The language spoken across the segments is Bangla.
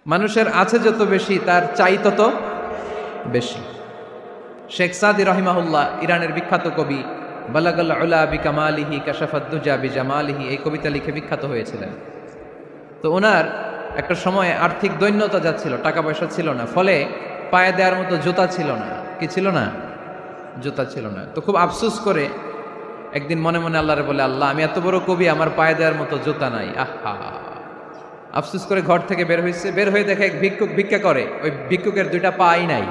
মানুষের আছে যত বেশি তার চাই তত বেশি। শেখ সাদি রহিমাহুল্লাহ, ইরানের বিখ্যাত কবি, বালাগাল উলা বিকামালিহি কাশাফাদ্দুজা বিজামালিহি, এই কবিতা লিখে বিখ্যাত হয়েছিলেন। তো ওনার একটা সময় আর্থিক দৈন্যতা যাচ্ছিল, টাকা পয়সা ছিল না, ফলে পায়ে দেওয়ার মতো জুতা ছিল না। কি ছিল না? জুতা ছিল না। তো খুব আফসোস করে একদিন মনে মনে আল্লাহরে বলে, আল্লাহ আমি এত বড় কবি, আমার পায়ে দেওয়ার মতো জুতা নাই। আহা, আফসোস করে ঘর থেকে বের হয়েছে। বের হয়ে দেখে এক ভিক্ষুক ভিক্ষা করে, ওই ভিক্ষুকের দুইটা পাই নাই।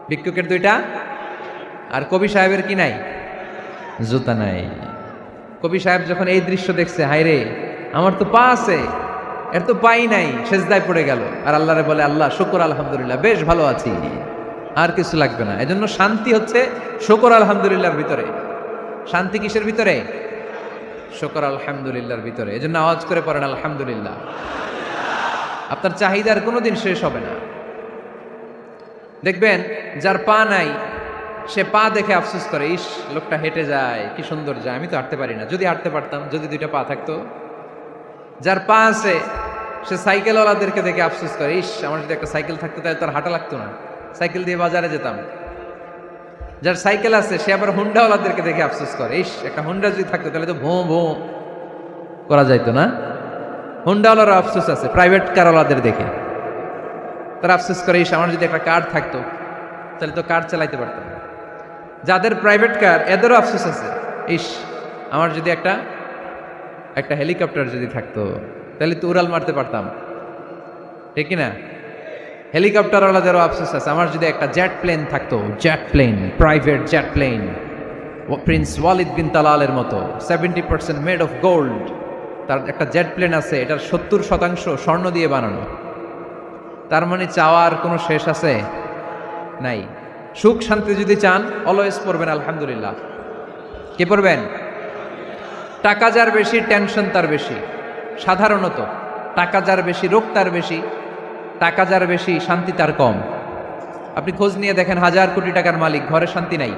ভিক্ষুকের দুইটা, আর কবি সাহেবের কি নাই? জুতা নাই। কবি সাহেব যখন এই দৃশ্য দেখছে, হায়রে আমার তো পা আছে, এর তো পাই নাই, সেজদায় পড়ে গেল। আর আল্লাহরে বলে, আল্লাহ শুকর আলহামদুলিল্লাহ, বেশ ভালো আছি, আর কিছু লাগবে না। এজন্য শান্তি হচ্ছে শুকর আলহামদুলিল্লাহর ভিতরে। শান্তি কিসের ভিতরে? শুকর আলহামদুলিল্লাহর ভিতরে। এজন্য আওয়াজ করে পড়েন আলহামদুলিল্লাহ। আপনার চাহিদার কোনোদিন শেষ হবে না। দেখবেন যার পা নাই, সে পা দেখে আফসোস করে, ইস লোকটা হেঁটে যায়, কি সুন্দর যায়, আমি তো হাঁটতে পারি না, যদি হাঁটতে পারতাম, যদি দুইটা পা থাকতো। যার পা আছে সে সাইকেলওয়ালাদেরকে দেখে আফসোস করে, ইস আমার যদি একটা সাইকেল থাকতো তাহলে তার হাঁটা লাগতো না, সাইকেল দিয়ে বাজারে যেতাম। যার সাইকেল আছে সে আবার হুন্ডাওয়ালাদেরকে দেখে আফসোস করে, ইস একটা হুন্ডা যদি থাকতো তাহলে তো ভোঁ ভোঁ করা যাইতো না। হুন্ডাওয়ালারও আফসোস আছে প্রাইভেট কারওয়ালাদের দেখে, তারা আফসোস করে, ইস আমার যদি একটা কার থাকতো তাহলে তো কার চালাইতে পারতাম। যাদের প্রাইভেট কার এদেরও আফসোস আছে, ইস আমার যদি একটা হেলিকপ্টার যদি থাকতো তাহলে তো উড়াল মারতে পারতাম, ঠিক কিনা? হেলিকপ্টারওয়ালাদেরও আফসোস আছে, আমার যদি একটা জেট প্লেন থাকতো, jet plane, private jet plane, prince Walid bin তালালের মতো 70% মেড অফ গোল্ড, তার একটা জেট প্লেন আছে, এটার 70% স্বর্ণ দিয়ে বানানো। তার মানে চাওয়ার কোনো শেষ আছে? নাই। সুখ শান্তি যদি চান, অলওয়েজ পড়বেন আলহামদুলিল্লাহ। কি পড়বেন? টাকা যার বেশি, টেনশন তার বেশি। সাধারণত টাকা যার বেশি, রোগ তার বেশি। টাকা যার বেশি, শান্তি তার কম। আপনি খোঁজ নিয়ে দেখেন, 1000 কোটি টাকার মালিক, ঘরে শান্তি নাই,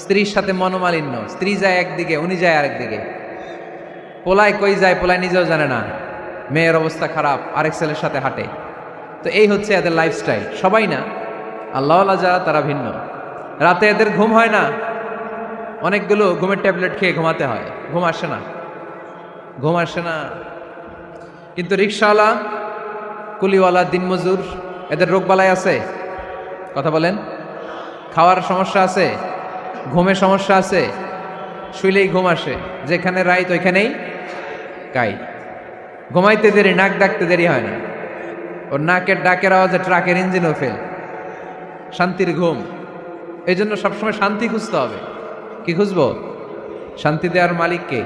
স্ত্রীর সাথে মনোমালিন্য, স্ত্রী যায় একদিকে, উনি যায় আরেকদিকে, পোলায় কই যায় পোলায় নিজেও জানে না, মেয়ের অবস্থা খারাপ, আরেক ছেলের সাথে হাঁটে। তো এই হচ্ছে এদের লাইফস্টাইল। সবাই না, আল্লাহওয়ালা যারা তারা ভিন্ন। রাতে এদের ঘুম হয় না, অনেকগুলো ঘুমের ট্যাবলেট খেয়ে ঘুমাতে হয়, ঘুম আসে না, ঘুম আসে না। কিন্তু রিক্সাওয়ালা, কুলিওয়ালা, দিনমজুর, এদের রোগবালাই আছে? কথা বলেন। খাওয়ার সমস্যা আছে, ঘুমের সমস্যা আছে, শুইলেই ঘুম আসে, যেখানে রাইত ওইখানেই কাই। ঘুমাইতে দেরি, নাক ডাকতে দেরি হয় না, ওর নাকের ডাকের আওয়াজে ট্রাকের ইঞ্জিনও ফেল। শান্তির ঘুম। এই জন্য সবসময় শান্তি খুঁজতে হবে। কি খুঁজবো? শান্তি দেওয়ার মালিককে।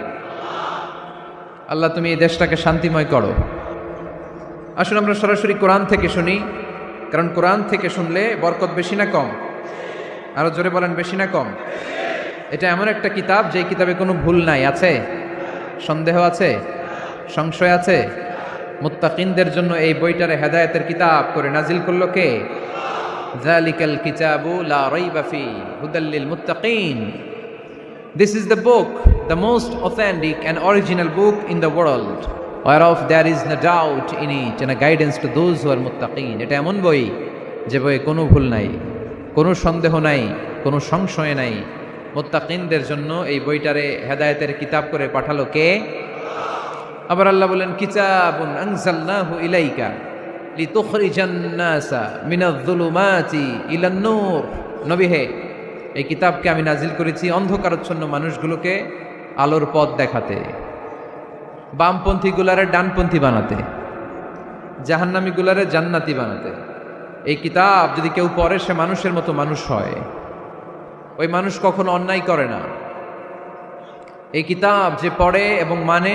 আল্লাহ তুমি এই দেশটাকে শান্তিময় করো। আসুন আমরা সরাসরি কোরআন থেকে শুনি, কারণ কোরআন থেকে শুনলে বরকত বেশি না কম? আরো জোরে বলেন, বেশি না কম? এটা এমন একটা কিতাব যে কিতাবে কোনো ভুল নাই। আছে? সন্দেহ আছে? সংশয় আছে? মুত্তাকিনদের জন্য এই বইটারে হেদায়েতের কিতাব করে নাজিল করলো কে? যালিকাল কিতাবু লা রাইবা ফি হুদাল লিল মুত্তাকিন। This is the book, the most authentic and original book in the world, whereof there is no doubt in it, and a guidance to those who are muttaqin. এটা এমন বই যে বইয়ে কোনো ভুল নাই, কোনো সন্দেহ নাই, কোনো সংশয় নাই। মুত্তাকিনদের জন্য এই বইটারে হেদায়েতের কিতাব করে পাঠালো কে? আবার আল্লাহ বলেন, কিতাবুন আনজালনাহু ইলাইকা লিতুখরিজান নাসা মিনাজ-যুলুমাতি ইলান নূর। নবী হে, এই কিতাবকে আমি নাজিল করেছি অন্ধকারাচ্ছন্ন মানুষগুলোকে আলোর পথ দেখাতে, বামপন্থী গুলারে ডানপন্থী বানাতে, জাহান্নামী গুলারে জান্নাতি বানাতে। এই কিতাব যদি কেউ পড়ে, সে মানুষের মতো মানুষ হয়। ওই মানুষ কখনো অন্যায় করে না। এই কিতাব যে পড়ে এবং মানে,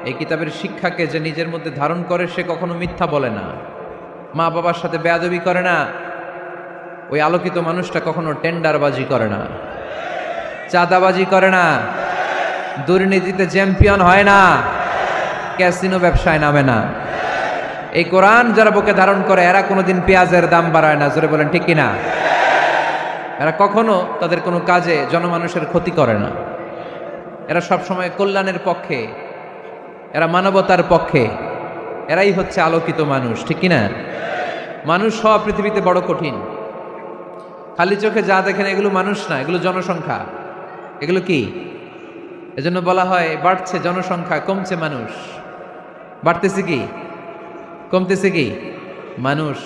এই কিতাবের শিক্ষাকে যে নিজের মধ্যে ধারণ করে, সে কখনো মিথ্যা বলে না, মা বাবার সাথে বেয়াদবি করে না। ওই আলোকিত মানুষটা কখনো টেন্ডারবাজি করে না, চাঁদাবাজি করে না, দুর্নীতিতে চ্যাম্পিয়ন হয় না, ক্যাসিনো ব্যবসায় নামে না। এই কোরআন যারা বুকে ধারণ করে, এরা কোনোদিন পেঁয়াজের দাম বাড়ায় না। জোরে বলেন ঠিক কিনা? এরা কখনো তাদের কোনো কাজে জনমানুষের ক্ষতি করে না। এরা সবসময় কল্যাণের পক্ষে, এরা মানবতার পক্ষে, এরাই হচ্ছে আলোকিত মানুষ, ঠিক কিনা? মানুষ হওয়া পৃথিবীতে বড় কঠিন। খালি চোখে যা দেখেন এগুলো মানুষ না, এগুলো জনসংখ্যা। এগুলো কি? এজন্য বলা হয় বাড়ছে জনসংখ্যা, কমছে মানুষ। বাড়তেছে কি, কমতেছে কি? মানুষ।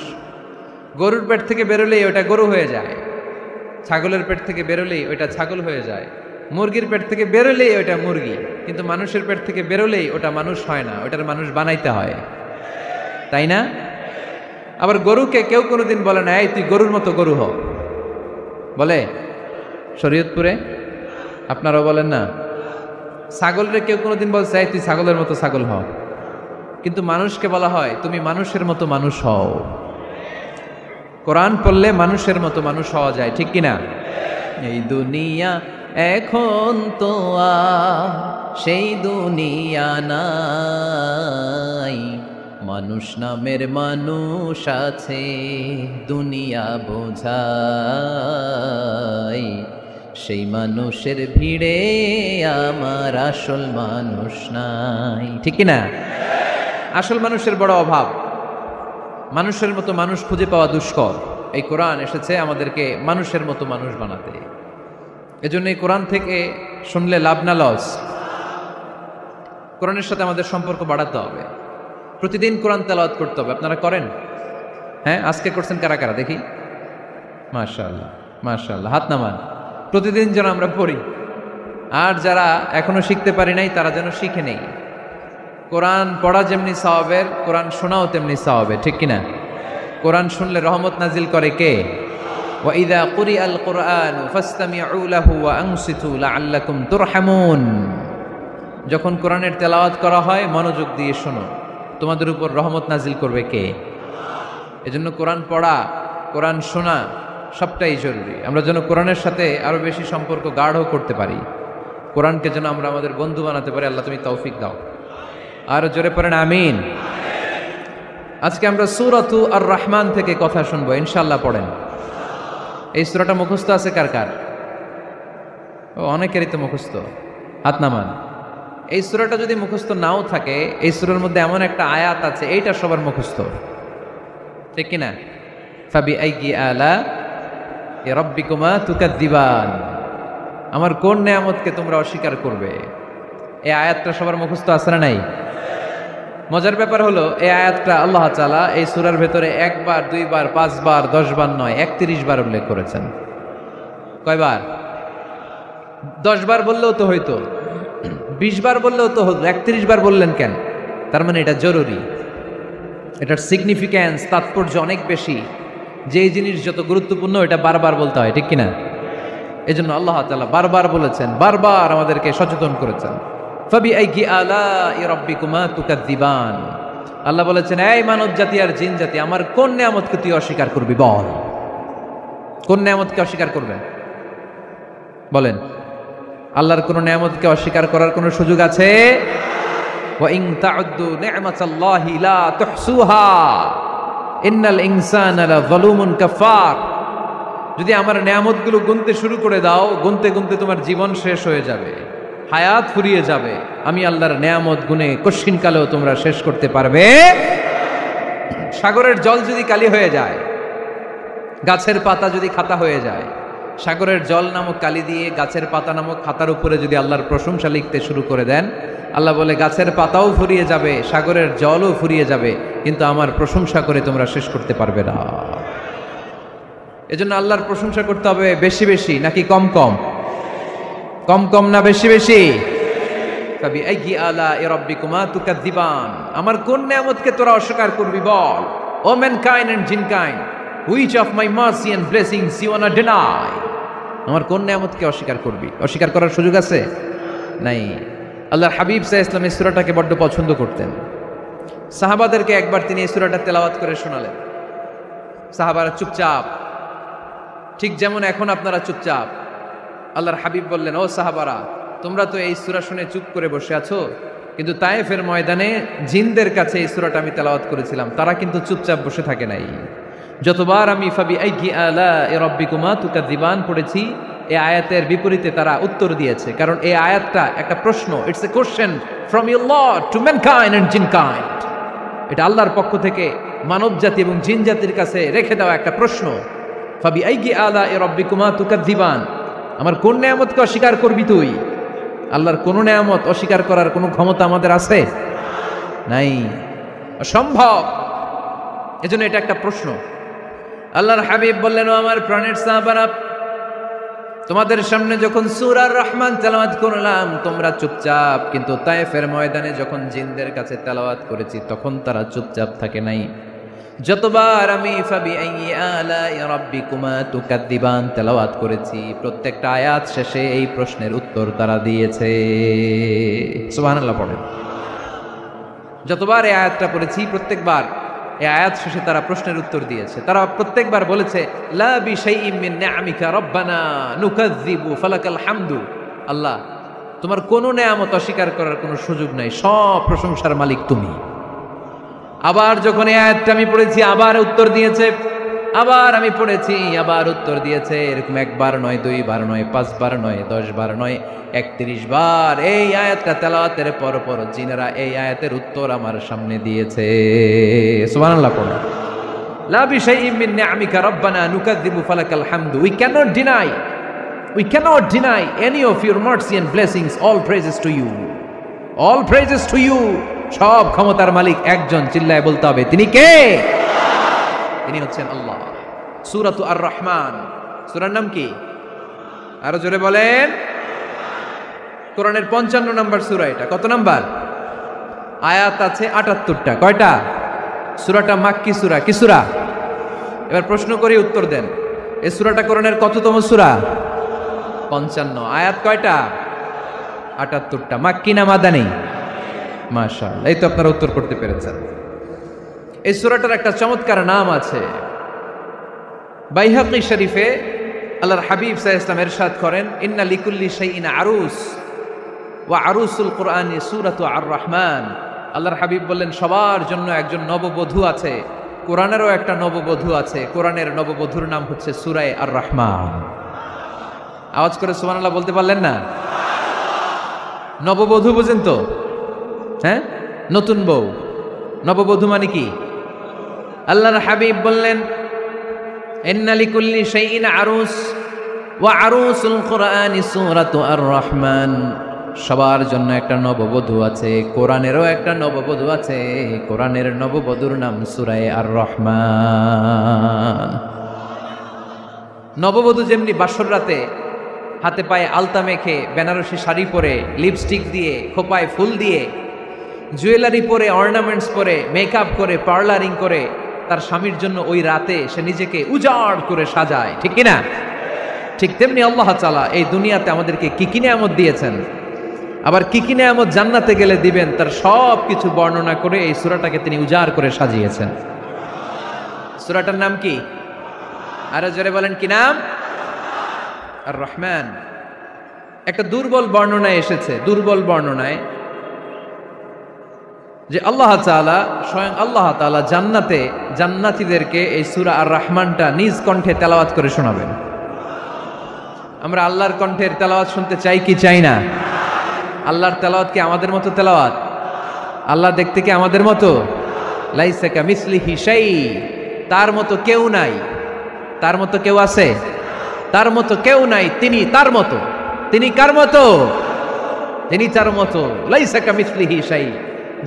গরুর পেট থেকে বেরোলেই ওটা গরু হয়ে যায়, ছাগলের পেট থেকে বেরোলেই ওটা ছাগল হয়ে যায়, মুরগির পেট থেকে বেরোলেই ওটা মুরগি। কিন্তু মানুষের পেট থেকে বেরোলেই ওটা মানুষ হয় না, ওটার মানুষ বানাইতে হয়, তাই না? আবার গরুকে কেউ কোনোদিন বলে না এই তুই গরুর মতো গরু হ, বলে? শরীয়তপুরে আপনারাও বলেন না? ছাগলরে কেউ কোনোদিন বলছে এই তুই ছাগলের মতো ছাগল হ, কিন্তু মানুষকে বলা হয় তুমি মানুষের মতো মানুষ হও। কোরআন পড়লে মানুষের মতো মানুষ হওয়া যায়, ঠিক কিনা? এই দুনিয়া এখন তো আর সেই দুনিয়া নাই, মানুষ নামের মানুষ আছে দুনিয়া বোঝাই, সেই মানুষের ভিড়ে আমার আসল মানুষ নাই, ঠিক কিনা? আসল মানুষের বড় অভাব, মানুষের মতো মানুষ খুঁজে পাওয়া দুষ্কর। এই কোরআন এসেছে আমাদেরকে মানুষের মতো মানুষ বানাতে। এজন্য এই কোরআন থেকে শুনলে লাভ না লস? কোরআনের সাথে আমাদের সম্পর্ক বাড়াতে হবে, প্রতিদিন কোরআন তেলাওয়াত করতে হবে। আপনারা করেন? হ্যাঁ, আজকে করছেন কারা কারা দেখি? মাশাআল্লাহ মাশাআল্লাহ, হাত নামান। প্রতিদিন যেন আমরা পড়ি, আর যারা এখনো শিখতে পারি নাই তারা যেন শিখে নেই। কোরআন পড়া যেমনি সওয়াবের, কোরআন শোনাও তেমনি সওয়াবের, ঠিক কিনা? কোরআন শুনলে রহমত নাজিল করে কে? ওয়া ইযা কুরিআল কুরআনু ফাসতামিউ লাহু ওয়া আনসিতু লাআল্লাকুম তুরহামুন। যখন কোরআনের তেলাওয়াত করা হয় মনোযোগ দিয়ে শোনো, তোমাদের উপর রহমত নাজিল করবে কে? এজন্য কোরআন পড়া, কোরআন শোনা সবটাই জরুরি। আমরা যেন কোরআনের সাথে আরো বেশি সম্পর্ক গাঢ় করতে পারি, কোরআনকে যেন আমরা আমাদের বন্ধু বানাতে পারি। আল্লাহ তুমি তৌফিক দাও। আর জোরে পড়েন আমিন। আজকে আমরা সূরাতু আর রহমান থেকে কথা শুনবো ইনশাআল্লাহ। পড়েন। এই সূরাটা মুখস্থ আছে কার কার? ও, অনেকেরই তো মুখস্থ, হাত নামান। এই সূরাটা যদি মুখস্থ নাও থাকে, এই সূরার মধ্যে এমন একটা আয়াত আছে এইটা সবার মুখস্থ, ঠিক কিনা? ফাবিআইয়ি আলা রাব্বিকুমা তুকাদ্দিবান, আমার কোন নেয়ামতকে তোমরা অস্বীকার করবে। এই আয়াতটা সবার মুখস্থ আছে না নাই? মজার ব্যাপার হলো এই আয়াতটা আল্লাহ তাআলা এই সূরার ভেতরে একবার, দুইবার, 5 বার, 10 বার নয়, 31 বার উল্লেখ করেছেন। কয়বার? 10 বার বললেও তো হইতো, 20 বার বললেও তো হতো, 31 বার বললেন কেন? তার মানে এটা জরুরি, এটার সিগনিফিক্যান্স, তাৎপর্য অনেক বেশি। যেই জিনিস যত গুরুত্বপূর্ণ এটা বারবার বলতে হয়, ঠিক কিনা? এজন্য আল্লাহ তাআলা বারবার বলেছেন, বারবার আমাদেরকে সচেতন করেছেন। ফাবিআইয়ি আলাই রাব্বিকুমা তুকাদ্দিবান। আল্লাহ বলেছেন, এই মানব জাতি আর জিন জাতি, আমার কোন নিয়ামতকে তুই অস্বীকার করবি বল? কোন নিয়ামতকে অস্বীকার করবেন বলেন? আল্লাহর কোন নিয়ামতকে অস্বীকার করার কোন সুযোগ আছে? ওয়া ইন তাউদ্দু নি'মাতাল্লাহি লা তুহসুহা ইন্নাল ইনসানা লাযালুমুন কাফার। যদি আমার নিয়ামতগুলো গুনতে শুরু করে দাও, গুনতে গুনতে তোমার জীবন শেষ হয়ে যাবে, হায়াত ফুরিয়ে যাবে। আমি আল্লাহর নিয়ামত গুনে কশিন কালেও তোমরা শেষ করতে পারবে। সাগরের জল যদি কালি হয়ে যায়, গাছের পাতা যদি খাতা হয়ে যায়, সাগরের জল নামক কালি দিয়ে গাছের পাতা নামক খাতার উপরে যদি আল্লাহর প্রশংসা লিখতে শুরু করে দেন, আল্লাহ বলে গাছের পাতাও ফুরিয়ে যাবে, সাগরের জলও ফুরিয়ে যাবে, কিন্তু আমার প্রশংসা করে তোমরা শেষ করতে পারবে না। এজন্য আল্লাহর প্রশংসা করতে হবে বেশি বেশি নাকি কম কম? কম কম না বেশি বেশি? ফাবিআইয়ি আলাই রাব্বিকুমা তুকাদ্দিবান, আমার কোন নিয়ামতকে তোরা অস্বীকার করবি বল? ও mankind and jinnkind, which of my mercy and blessings you want to deny. আমার কোন নিয়ামতকে অস্বীকার করবি? অস্বীকার করার সুযোগ আছে? নাই। আল্লাহর হাবিব সাল্লাল্লাহু আলাইহি ওয়াসাল্লাম এই সূরাটাকে বড্ড পছন্দ করতেন। সাহাবাদেরকে একবার তিনি এই সূরাটা তেলাওয়াত করে শোনালেন। সাহাবারা চুপচাপ, ঠিক যেমন এখন আপনারা চুপচাপ। আল্লাহর হাবিব বললেন, ও সাহাবারা, তোমরা তো এই সূরা শুনে চুপ করে বসে আছো, কিন্তু তায়েফের ময়দানে জিনদের কাছে এই সূরাটা আমি তেলাওয়াত করেছিলাম, তারা কিন্তু চুপচাপ বসে থাকে নাই। যতবার আমি ফাবিআইয়ি আলাই রাব্বিকুমা তুকাদ্দিবান পড়েছি, এই আয়াতের বিপরীতে তারা উত্তর দিয়েছে, কারণ এই আয়াতটা একটা প্রশ্ন। It's a question from your lord to mankind and jinnkind. এটা আল্লাহর পক্ষ থেকে মানব জাতি এবং জিন জাতির কাছে রেখে দেওয়া একটা প্রশ্ন। ফাবি আইগি আলা এ রব্বিকুমা তুকাদ্দিবান, আমার কোন নেয়ামতকে অস্বীকার করবি তুই? আল্লাহর কোন নেয়ামত অস্বীকার করার কোনো ক্ষমতা আমাদের আছে? নাই, অসম্ভব। এজন্য এটা একটা প্রশ্ন। আল্লাহর হাবিব বললেন, ও আমার প্রাণের সাহাবারা, তোমাদের সামনে যখন সূরা আর রহমান তেলাওয়াত করলাম তোমরা চুপচাপ, কিন্তু তায়েফের ময়দানে যখন জিনদের কাছে তেলাওয়াত করেছি তখন তারা চুপচাপ থাকে নাই। যতবার আমি ফাবি আইয়ি আলাই রাব্বিকুমা তুকাদ্দিবান তেলাওয়াত করেছি, প্রত্যেকটা আয়াত শেষে এই প্রশ্নের উত্তর তারা দিয়েছে। সুবহানাল্লাহ পড়েন। যতবার এই আয়াতটা পড়েছি প্রত্যেকবার এই আয়াত শেষে তারা প্রশ্নের উত্তর দিয়েছে। তারা প্রত্যেকবার বলেছে, লা বিশাইইম মিন নিআমিকা রব্বানা নুকাযযিবু ফালাকাল হামদু। আল্লাহ, তোমার কোনো নেয়ামত অস্বীকার করার কোনো সুযোগ নাই, সব প্রশংসার মালিক তুমি। আবার যখন এই আয়াতটা আমি পড়েছি আবার উত্তর দিয়েছে, আবার আমি পড়েছি আবার উত্তর দিয়েছে। এরকম একবার নয়, দুইবার নয়, 5 বার নয়, 10 বার নয়, 31 বার এই আয়াতটা তেলাওয়াতের পর পর জিনেরা এই আয়াতের উত্তর আমার সামনে দিয়েছে। সুবহানাল্লাহ পড়ো। লা বিশাইইম মিন নিআমিকা রব্বানা নুকাযযিবু ফালাকাল হামদু। We cannot deny any of your mercy and blessings. All praises to you. All praises to you. সব ক্ষমতার মালিক একজন, চিল্লায় বলতে হবে, তিনি কে? তিনি হচ্ছেন আল্লাহ। সূরাতু আর রহমান, সূরার নাম কি? আরো জোরে বলেন। কোরআনের 55 নম্বর সূরা এটা। কত নাম্বার? আয়াত আছে 78টা। কয়টা? সূরাটা মাক্কি সূরা। কি সূরা? এবার প্রশ্ন করি, উত্তর দেন। এই সূরাটা কোরআনের কততম সূরা? 55। আয়াত কয়টা? 78টা। মাক্কি না মাদানী? মাশাআল্লাহ, এই তো আপনারা উত্তর করতে পেরেছেন। এই সূরাটার একটা চমৎকার নাম আছে। বাইহাকী শরীফে আল্লাহর হাবিব সাল্লাল্লাহু আলাইহি ওয়াসাল্লাম ইরশাদ করেন, ইন্না লিকুল্লি শাইইন আরুস ওয়া আরুসুল কুরআনি সূরাতু আর রহমান। আল্লাহর হাবিব বললেন, সবার জন্য একজন নববধূ আছে, কোরআনেরও একটা নববধূ আছে। কোরআনের নববধূর নাম হচ্ছে সূরা আর রহমান। আওয়াজ করে সুবহানাল্লাহ বলতে পারলেন না? নববধূ বুঝেন তো? হ্যাঁ, নতুন বউ। নববধূ মানে কি? আল্লাহর হাবিব বললেন, ইন্না লিকুল্লি শাইইন আরুস ওয়া আরুসুল কুরআনি সূরাতু আর রহমান। সবার জন্য একটা নববধূ আছে, কোরআনেরও একটা নববধূ আছে। কোরআনের নববধূর নাম সূরা আর রহমান। নববধূ যেমনি বাসর রাতে হাতে পায়ে আলতা মেখে, বেনারসি শাড়ি পরে, লিপস্টিক দিয়ে, খোপায় ফুল দিয়ে, জুয়েলারি পরে, অর্নামেন্টস পরে, মেকআপ করে, পার্লারিং করে তার স্বামীর জন্য ওই রাতে সে নিজেকে উজাড় করে সাজায়, ঠিক কিনা? ঠিক তেমনি আল্লাহ তাআলা এই দুনিয়াতে আমাদেরকে কি কি নিয়ামত দিয়েছেন, আবার কি কি নিয়ামত জান্নাতে গেলে দিবেন, তার সব কিছু বর্ণনা করে এই সূরাটাকে তিনি উজাড় করে সাজিয়েছেন। সূরাটার নাম কি? আরো জোরে বলেন, কি নাম? আর রহমান। একটা দুর্বল বর্ণনায় এসেছে, দুর্বল বর্ণনায়, যে আল্লাহ তাআলা, স্বয়ং আল্লাহ তাআলা জান্নাতে জান্নাতীদেরকে এই সূরা আর রহমানটা নিজ কণ্ঠে তেলাওয়াত করে শোনাবেন। আমরা আল্লাহর কণ্ঠের তেলাওয়াত শুনতে চাই কি চাই না? আল্লাহর তেলাওয়াত কি আমাদের মতো তেলাওয়াত? আল্লাহ দেখতে কি আমাদের মতো? লাইসা কামিসলিহি শাই, তার মতো কেউ নাই। তার মতো কেউ আছে? তার মতো কেউ নাই। তিনি তার মতো। তিনি কার মতো? তিনি তার মতো। লাইসা কামিসলিহি শাই।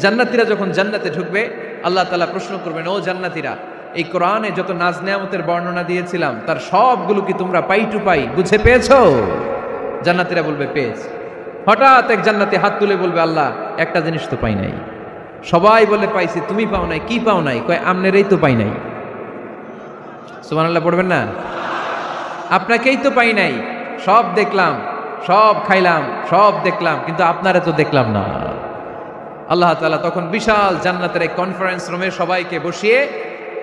জান্নাতীরা যখন জান্নাতে ঢুকবে, আল্লাহ তাআলা প্রশ্ন করবেন, ও জান্নাতীরা, এই কোরআনে যত নাজ নেয়ামতের বর্ণনা দিয়েছিলাম তার সবগুলো কি তোমরা পাই টু পাই বুঝে পেয়েছো? জান্নাতীরা বলবে পেয়েছি। হঠাৎ এক জান্নাতি হাত তুলে বলবে, আল্লাহ একটা জিনিস তো পাই নাই। সবাই বলে পাইছি, তুমি পাও নাই। কি পাও নাই? কয় আমনেরই তো পাই নাই। সুবহানাল্লাহ পড়বেন না? আপনাকেই তো পাই নাই। সব দেখলাম, সব খাইলাম, সব দেখলাম, কিন্তু আপনারা তো দেখলাম না। আল্লাহ তাআলা তখন বিশাল জান্নাতের এক কনফারেন্স রুমে সবাইকে বসিয়ে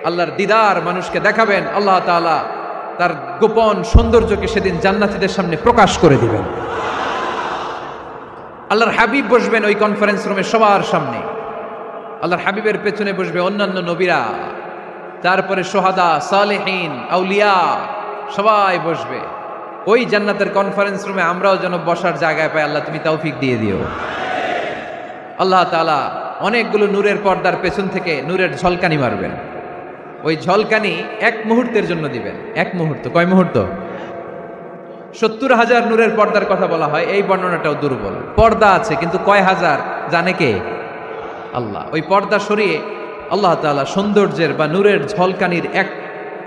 আল্লাহর দিদার মানুষকে দেখাবেন। আল্লাহ তাআলা তার গোপন সৌন্দর্যকে সেদিন জান্নাতীদের সামনে প্রকাশ করে দিবেন। আল্লাহর হাবিব বসবেন ওই কনফারেন্স রুমে সবার সামনে। আল্লাহর হাবিবের পেছনে বসবে অন্যান্য নবীরা, তারপরে সোহাদা, সালেহীন, আউলিয়া সবাই বসবে ওই জান্নাতের কনফারেন্স রুমে। আমরাও যেন বসার জায়গায় পাই, আল্লাহ তুমি তৌফিক দিয়ে দিও। আল্লাহ তাআলা অনেকগুলো নূরের পর্দার পেছন থেকে নূরের ঝলকানি মারবেন। ওই ঝলকানি 1 মুহূর্তের জন্য দিবেন। 1 মুহূর্ত, কয় মুহূর্ত? 70,000 নূরের পর্দার কথা বলা হয়, এই বর্ণনাটাও দুর্বল। পর্দা আছে কিন্তু কয় হাজার জানে কে? আল্লাহ। ওই পর্দা সরিয়ে আল্লাহ তাআলা সৌন্দর্যের বা নূরের ঝলকানির এক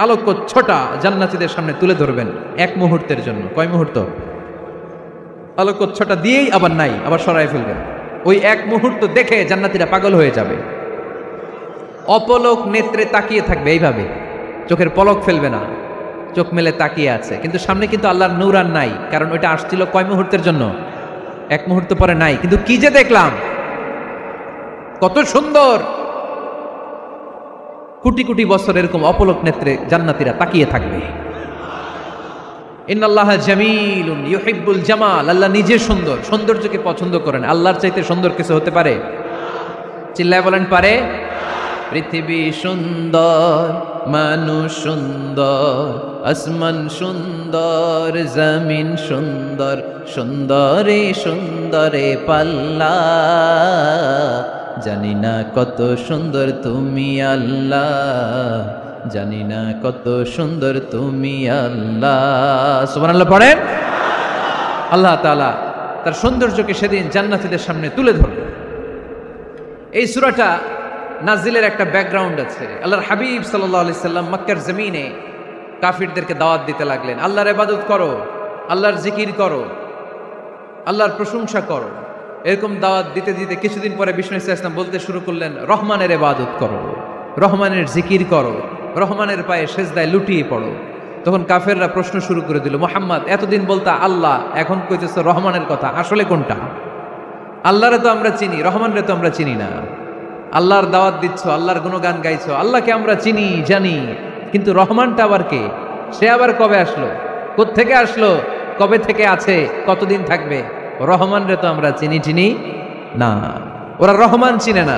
আলোকচ্ছটা জান্নাতীদের সামনে তুলে ধরবেন 1 মুহূর্তের জন্য। কয় মুহূর্ত? আলোকচ্ছটা দিয়েই আবার নাই, আবার সরায় ফেলবেন। ওই 1 মুহূর্ত দেখে জান্নাতীরা পাগল হয়ে যাবে, অপলক নেত্রে তাকিয়ে থাকবে, এইভাবে চোখের পলক ফেলবে না, চোখ মেলে তাকিয়ে আছে। কিন্তু সামনে কিন্তু আল্লাহর নূর আর নাই, কারণ ওইটা আসছিল কয় মুহূর্তের জন্য? 1 মুহূর্ত পরে নাই। কিন্তু কি যে দেখলাম, কত সুন্দর! কোটি কোটি বছর এরকম অপলক নেত্রে জান্নাতীরা তাকিয়ে থাকবে। ইন্নাল্লাহা জামিলুন ইউহিব্বুল জামাল। আল্লাহ নিজে সুন্দর, সৌন্দর্যকে পছন্দ করেন। আল্লাহর চাইতে সুন্দর কিছু হতে পারে? চিল্লায় বলেন পারে? পৃথিবী সুন্দর, মানুষ সুন্দর, আসমান সুন্দর, জমিন সুন্দর, সুন্দরে সুন্দরে পাল্লা। জানি না কত সুন্দর তুমি আল্লাহ, জানি না কত সুন্দর তুমি আল্লাহ। সুবহানাল্লাহ পড়েন। আল্লাহ তাআলা তার সৌন্দর্যকে সেদিন জান্নাতীদের সামনে তুলে ধরবেন। এই সূরাটা নাজিলের একটা ব্যাকগ্রাউন্ড আছে। আল্লাহর হাবিব সাল্লাল্লাহু আলাইহি সাল্লাম মক্কার জমিনে কাফিরদেরকে দাওয়াত দিতে লাগলেন, আল্লাহর ইবাদত করো, আল্লাহর জিকির করো, আল্লাহর প্রশংসা করো। এরকম দাওয়াত দিতে দিতে কিছুদিন পরে বিষ্ণু ইসলাম বলতে শুরু করলেন, রহমানের ইবাদত করো, রহমানের জিকির করো, রহমানের পায়ে সেজদায় লুটিয়ে পড়ো। তখন কাফেররা প্রশ্ন শুরু করে দিল, মুহাম্মদ এতদিন বলতা আল্লাহ, এখন কইতেছো রহমানের কথা, আসলে কোনটা? আল্লাহরে তো আমরা চিনি, রহমানরে তো আমরা চিনি না। আল্লাহর দাওয়াত দিচ্ছ, আল্লাহর গুণগান গাইছো, আল্লাহকে আমরা চিনি জানি, কিন্তু রহমানটা আবার কে? সে আবার কবে আসলো, কোত্থেকে আসলো, কবে থেকে আছে, কতদিন থাকবে? রহমানরে তো আমরা চিনি না। ওরা রহমান চিনে না।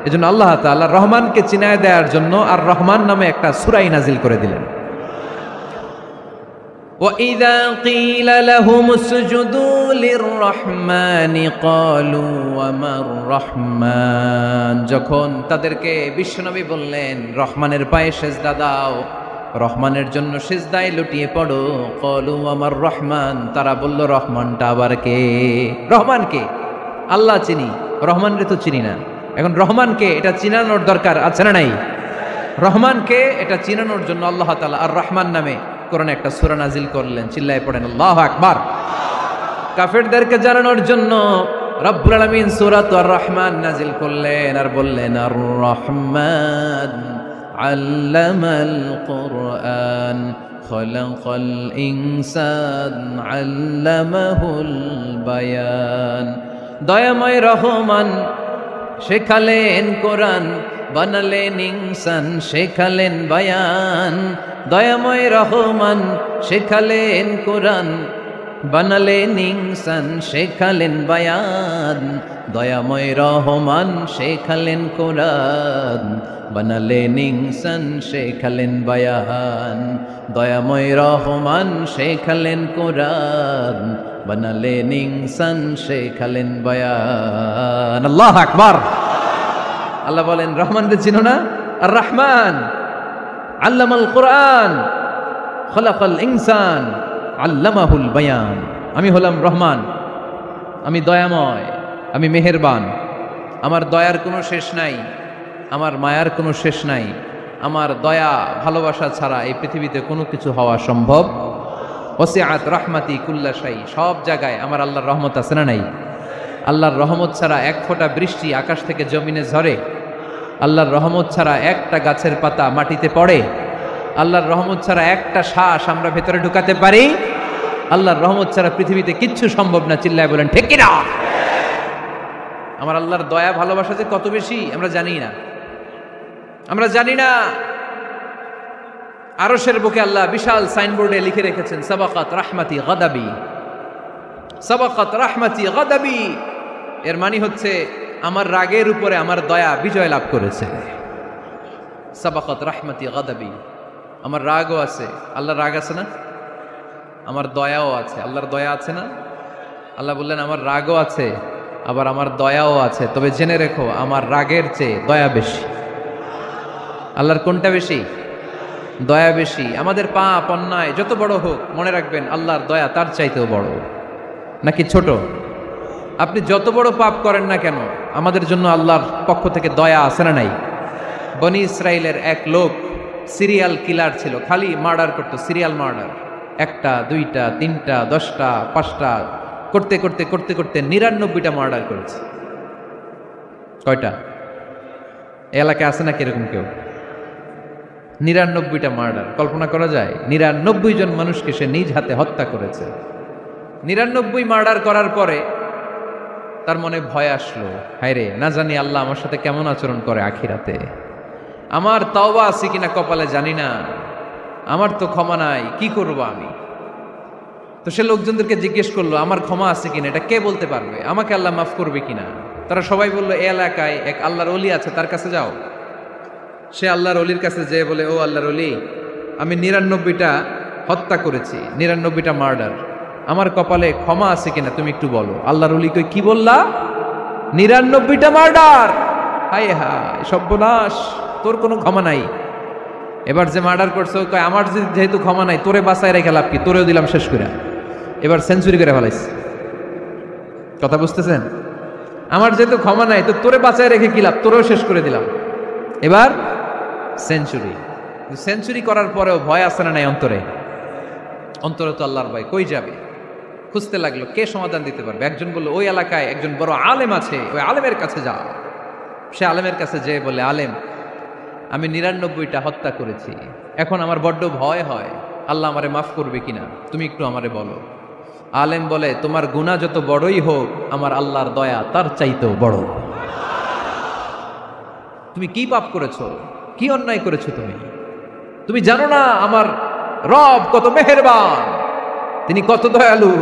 এজন্য আল্লাহ তাআলা রহমানকে চিনায় দেওয়ার জন্য আর রহমান নামে একটা সূরা নাজিল করে দিলেন। وَإِذَا قِيلَ لَهُمُ اسْجُدُوا لِلرَّحْمَنِ قَالُوا وَمَا الرَّحْمَنُ। যখন তাদেরকে বিশ্বনবী বললেন রহমানের পায়ে সেজদা দাও, রহমানের জন্য সেজদায় লুটিয়ে পড়ো, ক্বালু ওয়ামার রহমান, তারা বলল রহমানটা আবার কে? রহমান কে? আল্লাহ চিনি, রহমানরে তো চিনি না। এখন রহমানকে এটা চিনানোর দরকার আছে না নাই? রহমানকে এটা চিনানোর জন্য আল্লাহ তাআলা আর রহমান নামে কোরআনে একটা সূরা নাজিল করলেন। চিল্লায়ে পড়েন আল্লাহু আকবার। কাফেরদেরকে জানানোর জন্য রব্বুল আলামিন সূরাত আর রহমান নাজিল করলেন আর বললেন, আর রহমান আল্লামাল কুরআন খলাকাল ইনসান আল্লামাহুল বায়ান। দয়াময় রহমান শেখালেন কোরআন, বানালেন ইনসান, শেখালেন বায়ান। দয়াময় রহমান শেখালেন কোরআন, বানালেন ইনসান, শেখালেন বায়ান। দয়াময় রহমান শেখালেন কোরআন, বানালেন ইনসান, শেখালেন বায়ান। দয়াময় রহমান শেখালেন কোরআন, বানালেন ইনসান, শেখালেন বায়ান। আল্লাহু আকবার। আল্লাহ বলেন রহমানকে চিনো না? আর রহমান আল্লামাল কোরআন খলাকাল ইনসান আল্লামাহুল বায়ান। আমি হলাম রহমান, আমি দয়াময়, আমি মেহেরবান। আমার দয়ার কোনো শেষ নাই, আমার মায়ার কোনো শেষ নাই। আমার দয়া ভালোবাসা ছাড়া এই পৃথিবীতে কোনো কিছু হওয়া সম্ভব। ওয়াসিআত রাহমাতি কুল্লা শাই। সব জায়গায় আমার আল্লাহর রহমত আছে না নাই? আল্লাহর রহমত ছাড়া এক ফোঁটা বৃষ্টি আকাশ থেকে জমিনে ঝরে? আল্লাহর রহমত ছাড়া একটা গাছের পাতা মাটিতে পড়ে? আল্লাহর রহমত ছাড়া একটা শ্বাস আমরা ভেতরে ঢুকাতে পারি? আল্লাহর রহমত ছাড়া পৃথিবীতে কিচ্ছু সম্ভব না। চিল্লায় বলেন ঠিক কিনা? আমার আল্লাহর দয়া ভালোবাসা যে কত বেশি আমরা জানি না, আমরা জানি না। আরশের বুকে আল্লাহ বিশাল সাইনবোর্ডে লিখে রেখেছেন, সাবাকাত রাহমাতি গাদাবি, সাবাকাত রাহমাতি গাদাবি। এর মানে হচ্ছে আমার রাগের উপরে আমার দয়া বিজয় লাভ করেছে। সাবাকাত রাহমাতি গাদাবি। আমার রাগও আছে, আল্লাহর রাগ আছে না? আমার দয়াও আছে, আল্লাহর দয়া আছে না? আল্লাহ বললেন আমার রাগও আছে, আবার আমার দয়াও আছে, তবে জেনে রেখো আমার রাগের চেয়ে দয়া বেশি। আল্লাহর কোনটা বেশি? দয়া বেশি। আমাদের পাপ অন্যায় যত বড় হোক, মনে রাখবেন আল্লাহর দয়া তার চাইতেও বড়। নাকি ছোট? আপনি যত বড় পাপ করেন না কেন, আমাদের জন্য আল্লাহর পক্ষ থেকে দয়া আছে না নাই? বনি ইসরাইলের এক লোক সিরিয়াল কিলার ছিল, খালি মার্ডার করতো, সিরিয়াল মার্ডার। 1টা 2টা 3টা 10টা 5টা করতে করতে করতে করতে 99টা মার্ডার করেছে। কয়টা? এলাকায় আছে না কিরকম কেউ? 99টা মার্ডার। কল্পনা করা যায়? 99 জন মানুষকে সে নিজ হাতে হত্যা করেছে। 99 মার্ডার করার পরে তার মনে ভয় আসলো, হায় রে, না জানি আল্লাহ আমার সাথে কেমন আচরণ করে আখিরাতে। আমার তওবা আছে কিনা কপালে জানি না, আমার তো ক্ষমা নাই, কি করব আমি? তো সে লোকজনদেরকে জিজ্ঞেস করলো, আমার ক্ষমা আছে কিনা, এটা কে বলতে পারবে? আমাকে আল্লাহ মাফ করবে কিনা? তারা সবাই বললো, এই এলাকায় এক আল্লাহর ওলি আছে, তার কাছে যাও। সে আল্লাহর ওলির কাছে যেয়ে বলে, ও আল্লাহর ওলি, আমি 99টা হত্যা করেছি, 99টা মার্ডার, আমার কপালে ক্ষমা আছে কিনা তুমি একটু বলো। আল্লাহর ওলি কই, কি বললা? 99টা মার্ডার? হায় হায়, সর্বনাশ, তোর কোনো ক্ষমা নাই। এবার যে মার্ডার করছে কয়, আমার যেহেতু ক্ষমা নাই, তোরে বাঁচায় রেখে লাভ কি, তোরেও দিলাম শেষ করে। এবার সেঞ্চুরি করে ফেলাইছে। কথা বুঝতেছেন? আমার যেহেতু ক্ষমা নাই, তো তোরে বাঁচায় রেখে কি লাভ, তোরেও শেষ করে দিলাম। এবার সেঞ্চুরি। সেঞ্চুরি করার পরেও ভয় আসে না নাই অন্তরে? অন্তরে তো আল্লাহর ভয়, কই যাবে? খুঁজতে লাগলো কে সমাধান দিতে পারবে। একজন বলল, ওই এলাকায় একজন বড় আলেম আছে, ওই আলেমের কাছে যাও। সে আলেমের কাছে যেয়ে বলে, আলেম, আমি 99টা হত্যা করেছি, এখন আমার বড্ড ভয় হয়, আল্লাহ আমারে মাফ করবে কিনা, তুমি একটু আমারে বলো। আলেম বলে, তোমার গুনাহ যত বড়ই হোক, আমার আল্লাহর দয়া তার চাইতেও বড়। তুমি কি পাপ করেছো, কি অন্যায় করেছো তুমি? তুমি জানো না আমার রব কত মেহেরবান, তিনি কত দয়ালু,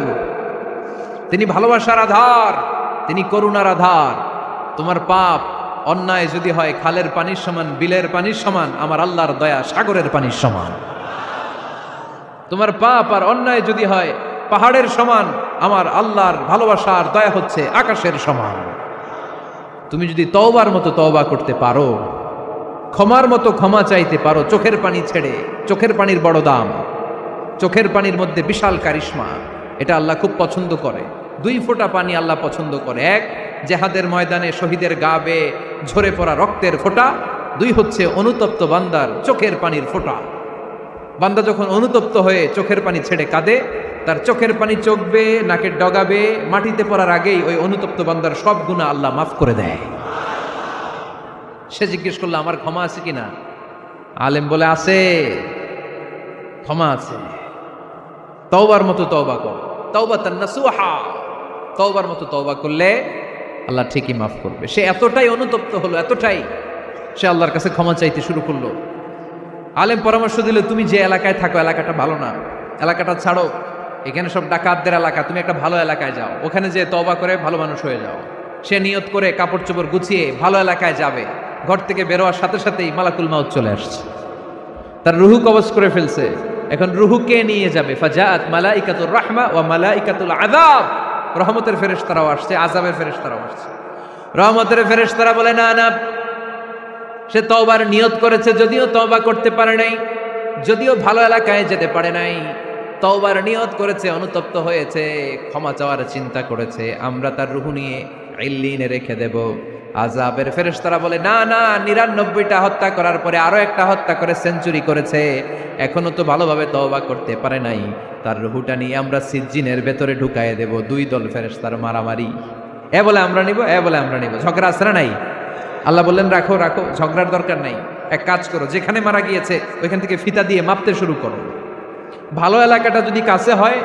তিনি ভালোবাসার আধার, তিনি করুণার আধার। তোমার পাপ অন্যায় যদি হয় খালের পানির সমান, বিলের পানির সমান, আমার আল্লাহর দয়া সাগরের পানির সমান। তোমার পাপ আর অন্যায় যদি হয় পাহাড়ের সমান, আমার আল্লাহর ভালোবাসার দয়া হচ্ছে আকাশের সমান। তুমি যদি তওবার মতো তওবা করতে পারো, ক্ষমার মতো ক্ষমা চাইতে পারো, চোখের পানি ছেড়ে, চোখের পানির বড় দাম, চোখের পানির মধ্যে বিশাল কারিশমা, এটা আল্লাহ খুব পছন্দ করে। 2 ফোঁটা পানি আল্লাহ পছন্দ করে। 1, জেহাদের ময়দানে শহীদের গা বেয়ে ঝরে পড়া রক্তের ফোঁটা। 2 হচ্ছে অনুতপ্ত বান্দার চোখের পানির ফোঁটা। বান্দা যখন অনুতপ্ত হয়ে চোখের পানি ছেড়ে কাঁদে, তার চোখের পানি চোখ বেয়ে নাকের ডগা বেয়ে মাটিতে পড়ার আগেই ওই অনুতপ্ত বান্দার সব গুনাহ আল্লাহ মাফ করে দেয়। সে জিজ্ঞেস করলো, আমার ক্ষমা আছে কিনা? আলেম বলে, আছে, ক্ষমা আছে। তওবার মতো তওবা কর, তাওবাতান নাসুহা, তওবার মতো তওবা করলে আল্লাহ ঠিকই মাফ করবে। সে এতটাই অনুতপ্ত হলো, এতটাই, সে আল্লাহর কাছে ক্ষমা চাইতে শুরু করলো। আলেম পরামর্শ দিল, তুমি যে এলাকায় থাকো এলাকাটা ভালো না, এলাকাটা ছাড়ো, এখানে সব ডাকাতদের এলাকা, তুমি একটা ভালো এলাকায় যাও, ওখানে যে তওবা করে ভালো মানুষ হয়ে যাও। সে নিয়ত করে কাপড় চোপড় গুছিয়ে ভালো এলাকায় যাবে। ঘর থেকে বেরোয়ার সাথে সাথেই মালাকুল মাউত চলে আসছে, তার রুহু কবজ করে ফেলছে। এখন রুহু কে নিয়ে যাবে? ফাজাআত মালাইকাতুর রাহমা ওয়া মালাইকাতুল আযাব। রহমতের ফেরেশতারাও আসছে, আযাবের ফেরেশতারাও আসছে। রহমতের ফেরেশতারা বলে, না না, সে তওবার নিয়ত করেছে, যদিও তওবা করতে পারে নাই, যদিও ভালো এলাকায় যেতে পারে নাই, তওবার নিয়ত করেছে, অনুতপ্ত হয়েছে, ক্ষমা চাওয়ার চিন্তা করেছে, আমরা তার রুহু নিয়ে ইল্লিনে রেখে দেব। আযাবের ফেরেশতারা বলে, না না, 99টা হত্যা করার পরে আরো একটা হত্যা করে সেঞ্চুরি করেছে, এখনো তো ভালোভাবে তওবা করতে পারে নাই, তার রুহুটা নিয়ে আমরা সিজ্জিনের ভেতরে ঢুকায়ে দেব। 2 দল ফেরেশতার মারামারি, এ বলে আমরা নিব, এ বলে আমরা নিব, ঝগড়া আছে না নাই? আল্লাহ বললেন, রাখো রাখো, ঝগড়ার দরকার নাই, এক কাজ করো, যেখানে মারা গিয়েছে ওইখান থেকে ফিতা দিয়ে মাপতে শুরু করো। ভালো এলাকাটা যদি কাছে হয়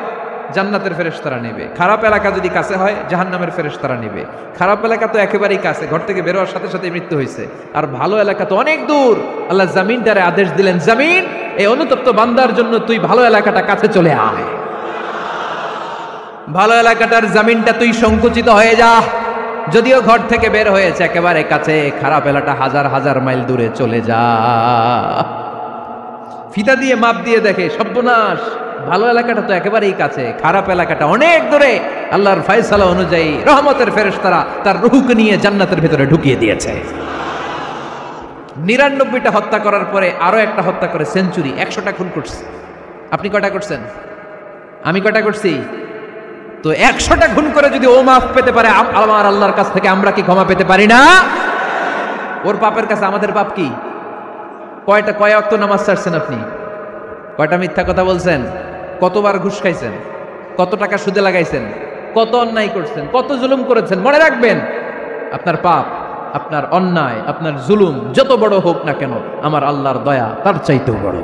জান্নাতের ফেরেশতারা নেবে, খারাপ এলাকা যদি কাছে হয় জাহান্নামের ফেরেশতারা নেবে। খারাপ এলাকা তো একেবারেই কাছে, ঘর থেকে বেরোয়ার সাথে সাথে মৃত্যু হয়েছে, আর ভালো এলাকা তো অনেক দূর। আল্লাহ জামিনটারে আদেশ দিলেন, জামিন, এই অনুতপ্ত বান্দার জন্য তুই ভালো এলাকাটা কাছে চলে আয়, ভালো এলাকাটার জামিনটা তুই সংকুচিত হয়ে যা। যদিও ঘর থেকে বের হয়েছে একেবারে কাছে, খারাপ এলাকা হাজার হাজার মাইল দূরে চলে যা। ফিতা দিয়ে মাপ দিয়ে দেখে, সর্বনাশ, ভালো এলাকাটা তো একেবারেই কাছে, খারাপ এলাকাটা অনেক দূরে। আল্লাহর ফয়সালা অনুযায়ী রহমতের ফেরেশতারা তার রূহকে নিয়ে জান্নাতের ভিতরে ঢুকিয়ে দিয়েছে। 99টা হত্যা করার পরে আরো একটা হত্যা করে সেঞ্চুরি, 100টা খুন করছে। আপনি কয়টা করছেন? আমি কয়টা করছি? তো 100টা খুন করে যদি ও মাফ পেতে পারে আমার আল্লাহর কাছ থেকে, আমরা কি ক্ষমা পেতে পারি না? ওর পাপের কাছে আমাদের পাপ কি? কয় ওয়াক্ত নামাজ ছাড়ছেন আপনি? কয়টা মিথ্যা কথা বলছেন? কতবার ঘুষ খাইছেন? কত টাকা সুদে লাগাইছেন? কত অন্যায় করছেন? কত জুলুম করেছেন? মনে রাখবেন, আপনার পাপ, আপনার অন্যায়, আপনার জুলুম যত বড় হোক না কেন, আমার আল্লাহর দয়া তার চাইতেও বড়।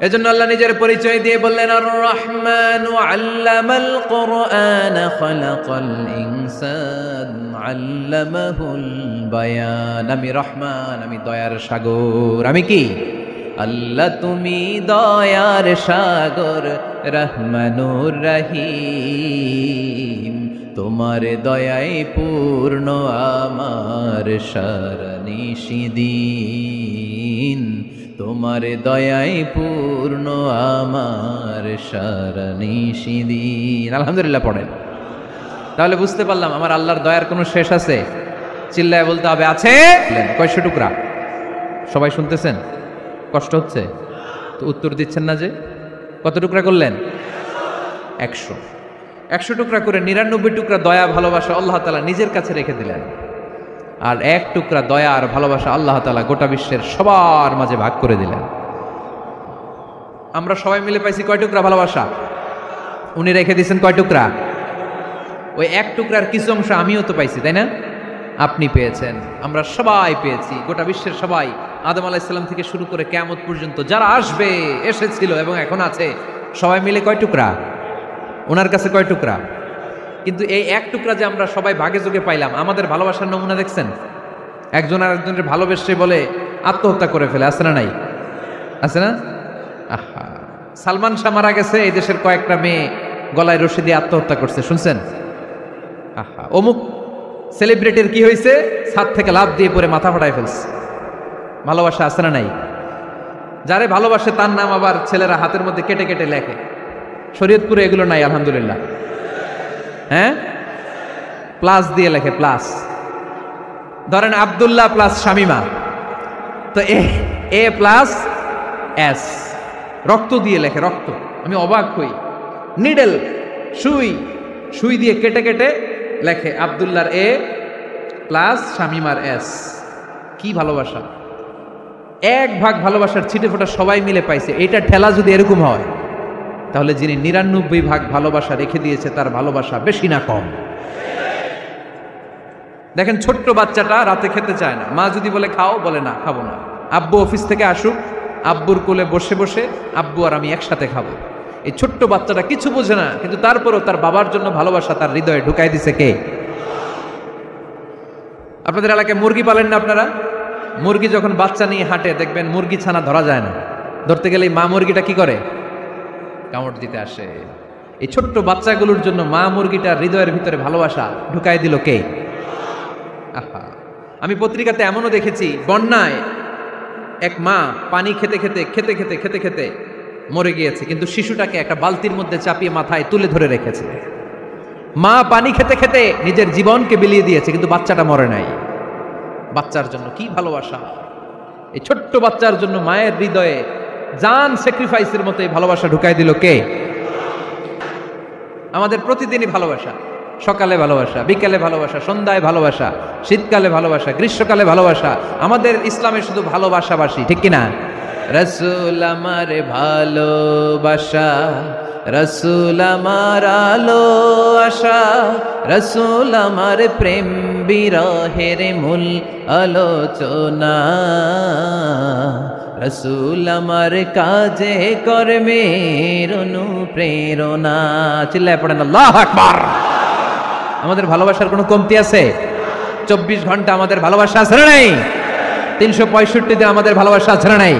এজন্য আল্লাহ নিজের পরিচয় দিয়ে বললেন, আর রহমান আল্লামাল কুরআন খালাকাল ইনসান আল্লামাহুল বায়ান। আমি রহমান, আমি দয়ার সাগর। আমি কি? আল্লাহ তুমি দয়ার সাগর, রহমানুর রহিম। তোমার দয়ায় পূর্ণ আমার সারানিশিদিন। তোমার দয়ায় পূর্ণ আমার সারানিশিদিন। আলহামদুলিল্লাহ পড়েন। তাহলে বুঝতে পারলাম আমার আল্লাহর দয়ার কোনো শেষ আছে? চিল্লায় বলতে হবে আছে। কয়শো টুকরা? সবাই শুনতেছেন? কষ্ট হচ্ছে তো উত্তর দিচ্ছেন না যে? কত টুকরা করলেন? 100। 100 টুকরা করে 99 টুকরা দয়া ভালোবাসা আল্লাহ তাআলা নিজের কাছে রেখে দিলেন, আর 1 টুকরা দয়া আর ভালোবাসা আল্লাহ তাআলা গোটা বিশ্বের সবার মাঝে ভাগ করে দিলেন। আমরা সবাই মিলে পাইছি কয় টুকরা ভালোবাসা? উনি রেখে দিয়েছেন কয় টুকরা? ওই 1 টুকরার কিছু অংশ আমিও তো পাইছি, তাই না? আপনি পেয়েছেন, আমরা সবাই পেয়েছি, গোটা বিশ্বের সবাই। আদম আলাইহিস সালাম থেকে শুরু করে কিয়ামত পর্যন্ত যারা আসবে, এসেছিল এবং এখন আছে, সবাই মিলে কয় টুকরা? ওনার কাছে কয় টুকরা? কিন্তু এই 1 টুকরা যে আমরা সবাই ভাগে যোগে পাইলাম, আমাদের ভালোবাসার নমুনা দেখছেন? একজন আর একজনের ভালোবেসে বলে আত্মহত্যা করে ফেলে, আছে না নাই? আছে না? আহা, সালমান শাহ মারা গেছে, এই দেশের কয়েকটা মেয়ে গলায় রশি দিয়ে আত্মহত্যা করছে, শুনছেন? আহা, অমুক সেলিব্রিটির কি হয়েছে, ছাদ থেকে লাফ দিয়ে পড়ে মাথা ফাটায় ফেলছে। ভালোবাসা আছে না নাই? যারে ভালোবাসে তার নাম আবার ছেলেরা হাতের মধ্যে কেটে কেটে লেখে। শরীয়তপুরে এগুলো নাই, আলহামদুলিল্লাহ। হ্যাঁ, প্লাস দিয়ে লেখে, প্লাস। ধরেন আব্দুল্লাহ প্লাস শামিমা, তো এ প্লাস এস, রক্ত দিয়ে লেখে, রক্ত। আমি অবাক হই, নিডেল, সুই দিয়ে কেটে কেটে লেখে আব্দুল্লাহর এ প্লাস শামিমার এস। কি ভালোবাসা! 1 ভাগ ভালোবাসার ছিটে ফোটা সবাই মিলে পাইছে। এটা ঠেলা যদি এরকম হয়, তাহলে যিনি 99 ভাগ ভালোবাসা রেখে দিয়েছে তার ভালোবাসা বেশি না কম? দেখেন, ছোট্ট বাচ্চাটা রাতে খেতে চায় না, মা যদি বলে খাও, বলে না, খাবো না। আব্বু অফিস থেকে আসুক, আব্বুর কোলে বসে বসে আব্বু আর আমি একসাথে খাবো। এই ছোট্ট বাচ্চাটা কিছু বোঝে না, কিন্তু তারপরও তার বাবার জন্য ভালোবাসা তার হৃদয়ে ঢুকাই দিছে কে? আপনাদের এলাকায় মুরগি পালেন না আপনারা? মুরগি যখন বাচ্চা নিয়ে হাঁটে, দেখবেন মুরগি ছানা ধরা যায় না, ধরতে গেলে মা মুরগিটা কি করে? কামড় দিতে আসে। এই ছোট্ট বাচ্চাগুলোর জন্য মা মুরগিটার হৃদয়ের ভিতরে ভালোবাসা ঢুকাই দিল কে? আহা, আমি পত্রিকাতে এমনও দেখেছি, বন্যায় এক মা পানি খেতে খেতে মরে গিয়েছে, কিন্তু শিশুটাকে একটা বালতির মধ্যে চাপিয়ে মাথায় তুলে ধরে রেখেছে। মা পানি খেতে খেতে নিজের জীবনকে বিলিয়ে দিয়েছে, কিন্তু বাচ্চাটা মরে নাই। বাচ্চার জন্য কি ভালোবাসা! এই ছোট্ট বাচ্চার জন্য মায়ের হৃদয়ে জান স্যাক্রিফাইসের মতো এই ভালোবাসা ঢুকাই দিল কে? আমাদের প্রতিদিনই ভালোবাসা, সকালে ভালোবাসা, বিকেলে ভালোবাসা, সন্ধ্যায় ভালোবাসা, শীতকালে ভালোবাসা, গ্রীষ্মকালে ভালোবাসা। আমাদের ইসলামে শুধু ভালোবাসাবাসী, ঠিক কিনা? রাসূল আমার ভালোবাসা, রাসূল আমার আলো আশা, রাসূল আমার প্রেম বিরহের মূল আলোচনা, রাসূল আমার কাজে কর্মের অনুপ্রেরণা। চিল্লায় পড়েন আল্লাহু আকবার। আমাদের ভালোবাসার কোনো কমতি আছে? 24 ঘন্টা আমাদের ভালোবাসা আছে না নাই? 365 দিন আমাদের ভালোবাসা আছে না নাই?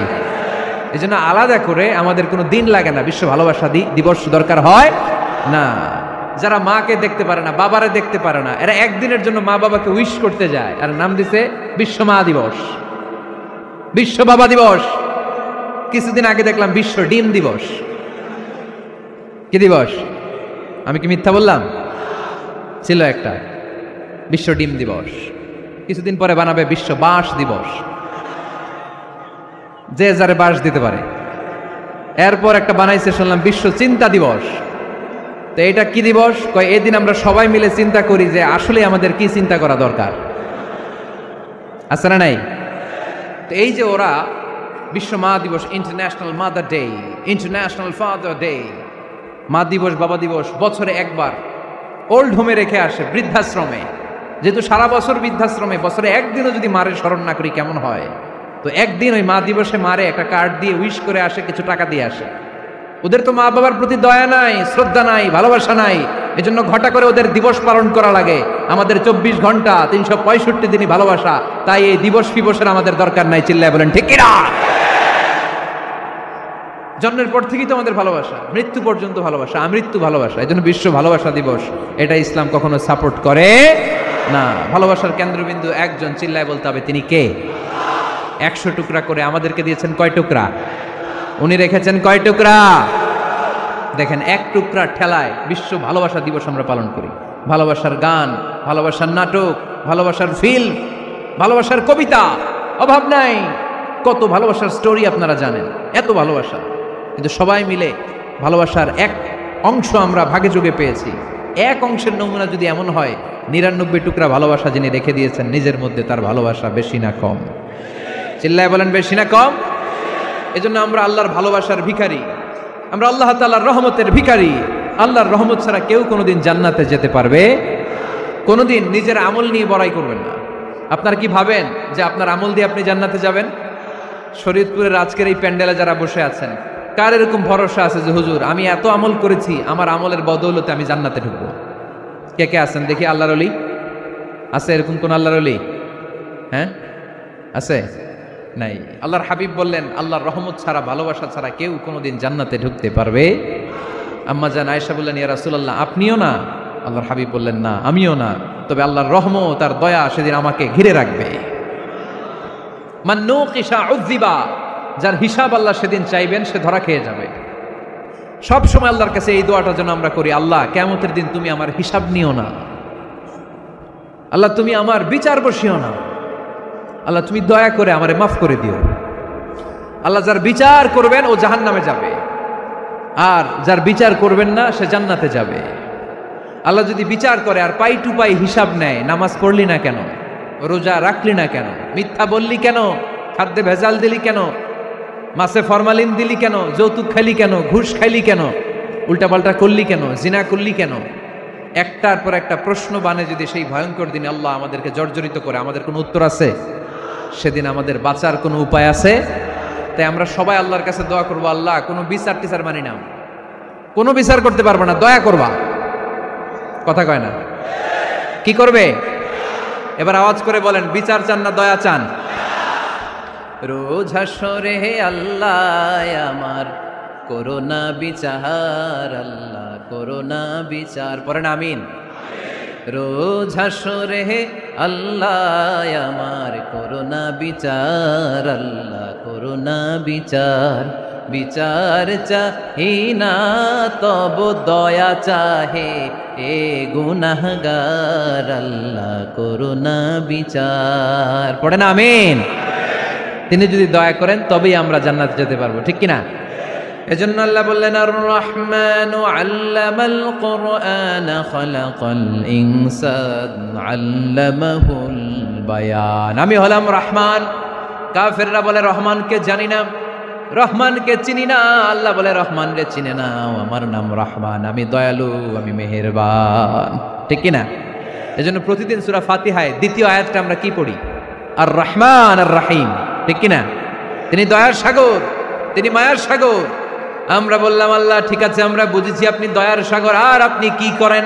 এই জন্য আলাদা করে আমাদের কোনো দিন লাগে না, বিশ্ব ভালোবাসা দিবস দরকার হয় না। যারা মাকে দেখতে পারে না, বাবারে দেখতে পারে না, এরা একদিনের জন্য মা বাবাকে উইশ করতে যায়, আর নাম দিছে বিশ্ব মা দিবস, বিশ্ব বাবা দিবস। কিছুদিন আগে দেখলাম বিশ্ব ডিম দিবস। কি দিবস? আমি কি মিথ্যা বললাম? ছিল একটা বিশ্ব ডিম দিবস। কিছুদিন পরে বানাবে বিশ্ব বাঁশ দিবস, যে যারে বাঁশ দিতে পারে। এরপর একটা বানাইছে শুনলাম বিশ্ব চিন্তা দিবস। তো এটা কি দিবস? কয় এদিন আমরা সবাই মিলে চিন্তা করি যে আসলে আমাদের কি চিন্তা করা দরকার, আছে না নাই? তো এই যে ওরা বিশ্ব মা দিবস, international mother day, international father day, মা দিবস বাবা দিবস বছরে একবার ওল্ড হোমে রেখে আসে, বৃদ্ধাশ্রমে। যেহেতু সারা বছর বৃদ্ধাশ্রমে, বছরে একদিনও যদি মারে স্মরণ না করি কেমন হয়? তো একদিন ওই মা দিবসে মারে একটা কার্ড দিয়ে উইশ করে আসে, কিছু টাকা দিয়ে আসে। ওদের তো মা বাবার প্রতি দয়া নাই, শ্রদ্ধা নাই, ভালোবাসা নাই, এজন্য ঘটা করে ওদের দিবস পালন করা লাগে। আমাদের 24 ঘন্টা 365 দিনই ভালোবাসা, তাই এই দিবস ফিবসের আমাদের দরকার নাই। চিল্লায় বলেন ঠিক কিনা? জন্মের পর থেকেই তো আমাদের ভালোবাসা, মৃত্যু পর্যন্ত ভালোবাসা, আমৃত্যু ভালোবাসা। এই জন্য বিশ্ব ভালোবাসা দিবস, এটা ইসলাম কখনো সাপোর্ট করে না। ভালোবাসার কেন্দ্রবিন্দু একজন, চিল্লায় বলতে হবে তিনি কে? 100 টুকরা করে আমাদেরকে দিয়েছেন কয় টুকরা? উনি রেখেছেন কয় টুকরা? দেখেন, এক টুকরা ঠেলায় বিশ্ব ভালোবাসা দিবস আমরা পালন করি। ভালোবাসার গান, ভালোবাসার নাটক, ভালোবাসার ফিল্ম, ভালোবাসার কবিতা, অভাব নাই। কত ভালোবাসার স্টোরি আপনারা জানেন, এত ভালোবাসা। কিন্তু সবাই মিলে ভালোবাসার এক অংশ আমরা ভাগে যোগে পেয়েছি। এক অংশের নমুনা যদি এমন হয়, 99 টুকরা ভালোবাসা যিনি রেখে দিয়েছেন নিজের মধ্যে, তার ভালোবাসা বেশি না কম? চিল্লায় বলেন বেশি না কম? এজন্য আমরা আল্লাহর ভালোবাসার ভিখারি, আমরা আল্লাহ তাআলার রহমতের ভিখারি। আল্লাহর রহমত ছাড়া কেউ কোনোদিন জান্নাতে যেতে পারবে? কোনোদিন নিজের আমল নিয়ে বড়াই করবেন না। আপনারা কি ভাবেন যে আপনার আমল দিয়ে আপনি জান্নাতে যাবেন? শরীয়তপুরের আজকের এই প্যান্ডেলে যারা বসে আছেন, কার এরকম ভরসা আছে যে হুজুর আমি এত আমল করেছি, আমার আমলের বদৌলতে আমি জান্নাতে ঢুকবো? কে কে আছেন দেখি? আল্লাহর ওলি আছে? এরকম কোন আল্লাহর ওলি? হ্যাঁ আছে? নাই। আল্লাহর হাবিব বললেন আল্লাহর রহমত ছাড়া, ভালোবাসা ছাড়া কেউ কোনোদিন জান্নাতে ঢুকতে পারবে? আম্মা জান আয়েশা বললেন, ইয়া রাসূলুল্লাহ আপনিও না? আল্লাহর হাবিব বললেন, না আমিও না, তবে আল্লাহর রহমত আর দয়া সেদিন আমাকে ঘিরে রাখবে। মান নুকিশা উযিবা, যার হিসাব আল্লাহ সেদিন চাইবেন সে ধরা খেয়ে যাবে। সব সময় আল্লাহর কাছে এই দোয়াটা যেন আমরা করি, আল্লাহ কিয়ামতের দিন তুমি আমার হিসাব নিও না, আল্লাহ তুমি আমার বিচার বসিও না, আল্লাহ তুমি দয়া করে আমারে মাফ করে দিও। আল্লাহ যার বিচার করবেন ও জাহান্নামে যাবে, আর যার বিচার করবেন না সে জান্নাতে যাবে। আল্লাহ যদি বিচার করে আর পাই টু পাই হিসাব নেয়, নামাজ পড়লি না কেন, রোজা রাখলি না কেন, মিথ্যা বললি কেন, খাদ্যে ভেজাল দিলি কেন, মাছে ফরমালিন দিলি কেন, যৌতুক খাইলি কেন, ঘুষ খাইলি কেন, উল্টাপাল্টা করলি কেন, জিনা করলি কেন, একটার পর একটা প্রশ্ন বানে যদি সেই ভয়ঙ্কর দিনে আল্লাহ আমাদেরকে জর্জরিত করে, আমাদের কোনো উত্তর আছে? সেদিন আমাদের বাঁচার কোনো উপায় আছে? তাই আমরা সবাই আল্লাহর কাছে দোয়া করবো, আল্লাহ কোনো বিচার টিচার মানি না, কোনো বিচার করতে পারবো না, দয়া করবা। কথা কয় না? কি করবে? এবার আওয়াজ করে বলেন, বিচার চান না দয়া চান? রোজ হাসরে হে আল্লাহ আমার করোনা বিচার, আল্লাহ করোনা বিচার, পড়েন আমিন। রোজ হাসরে হে আল্লাহ আমার করোনা বিচার, আল্লাহ করোনা বিচার। বিচার চাহি না তব দয়া চাহে এ গুনাহগার, আল্লাহ করোনা বিচার। পড়েন আমিন। তিনি যদি দয়া করেন তবেই আমরা জান্নাতে যেতে পারবো, ঠিক কিনা? এজন্য আল্লাহ বললেন, আর রহমানু আল্লামাল কুরআন খালাকাল ইনসান আল্লামাহুল বায়ান। আমি হলাম রহমান। কাফেররা বলে রহমানকে জানি না, রহমানকে চিনি না। আল্লাহ বলে রহমান রে চিনে নাও, আমার নাম রহমান, আমি দয়ালু, আমি মেহেরবান, ঠিক কিনা? এজন্য প্রতিদিন সূরা ফাতিহায় দ্বিতীয় আয়াতটা আমরা কি পড়ি? আর রহমান আর রাহিম, ঠিক কিনা? তিনি দয়ার সাগর, তিনি মায়ার সাগর। আমরা বললাম আল্লাহ ঠিক আছে, আমরা বুঝেছি আপনি দয়ার সাগর, আর আপনি কি করেন?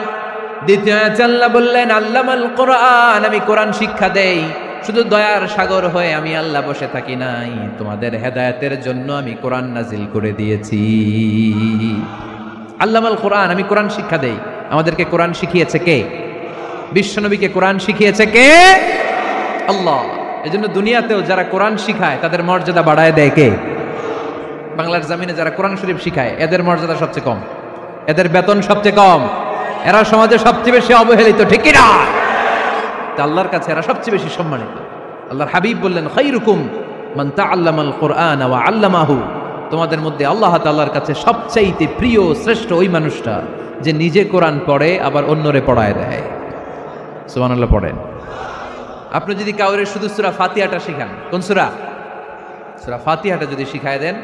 দ্বিতীয় আয়াতে আল্লাহ বললেন আল্লামাল কোরআন, আমি কোরআন শিক্ষা দেই। শুধু দয়ার সাগর হয়ে আমি আল্লাহ বসে থাকি নাই, তোমাদের হেদায়েতের জন্য আমি কোরআন নাজিল করে দিয়েছি। আল্লামাল কোরআন, আমি কোরআন শিক্ষা দেই। আমাদেরকে কোরআন শিখিয়েছে কে? বিশ্বনবীকে কোরআন শিখিয়েছে কে? আল্লাহ। এজন্য দুনিয়াতেও যারা কোরআন শিখায় তাদের মর্যাদা বাড়ায় দেয় কে? বাংলার জামিনে যারা কোরআন শরীফ শিখায় এদের মর্যাদা সবচেয়ে কম, এদের বেতন সবচেয়ে কম, এরা সমাজে সবচেয়ে বেশি অবহেলিত, ঠিক কি না? আল্লাহর কাছে এরা সবচেয়ে বেশি সম্মানিত। আল্লাহর হাবিব বললেন, খায়রুকুম মান তাআল্লামাল কুরআন ওয়া আল্লামাহু, তোমাদের মধ্যে আল্লাহ তাআলার কাছে সবচাইতে প্রিয় শ্রেষ্ঠ ওই মানুষটা যে নিজে কোরআন পড়ে আবার অন্যরে পড়ায় দেয়। সুবহানাল্লাহ পড়েন। আপনি যদি কাউরে শুধু সূরা ফাতিহাটা শিখান, কোন সূরা? সূরা ফাতিহাটা যদি শিখায় দেন,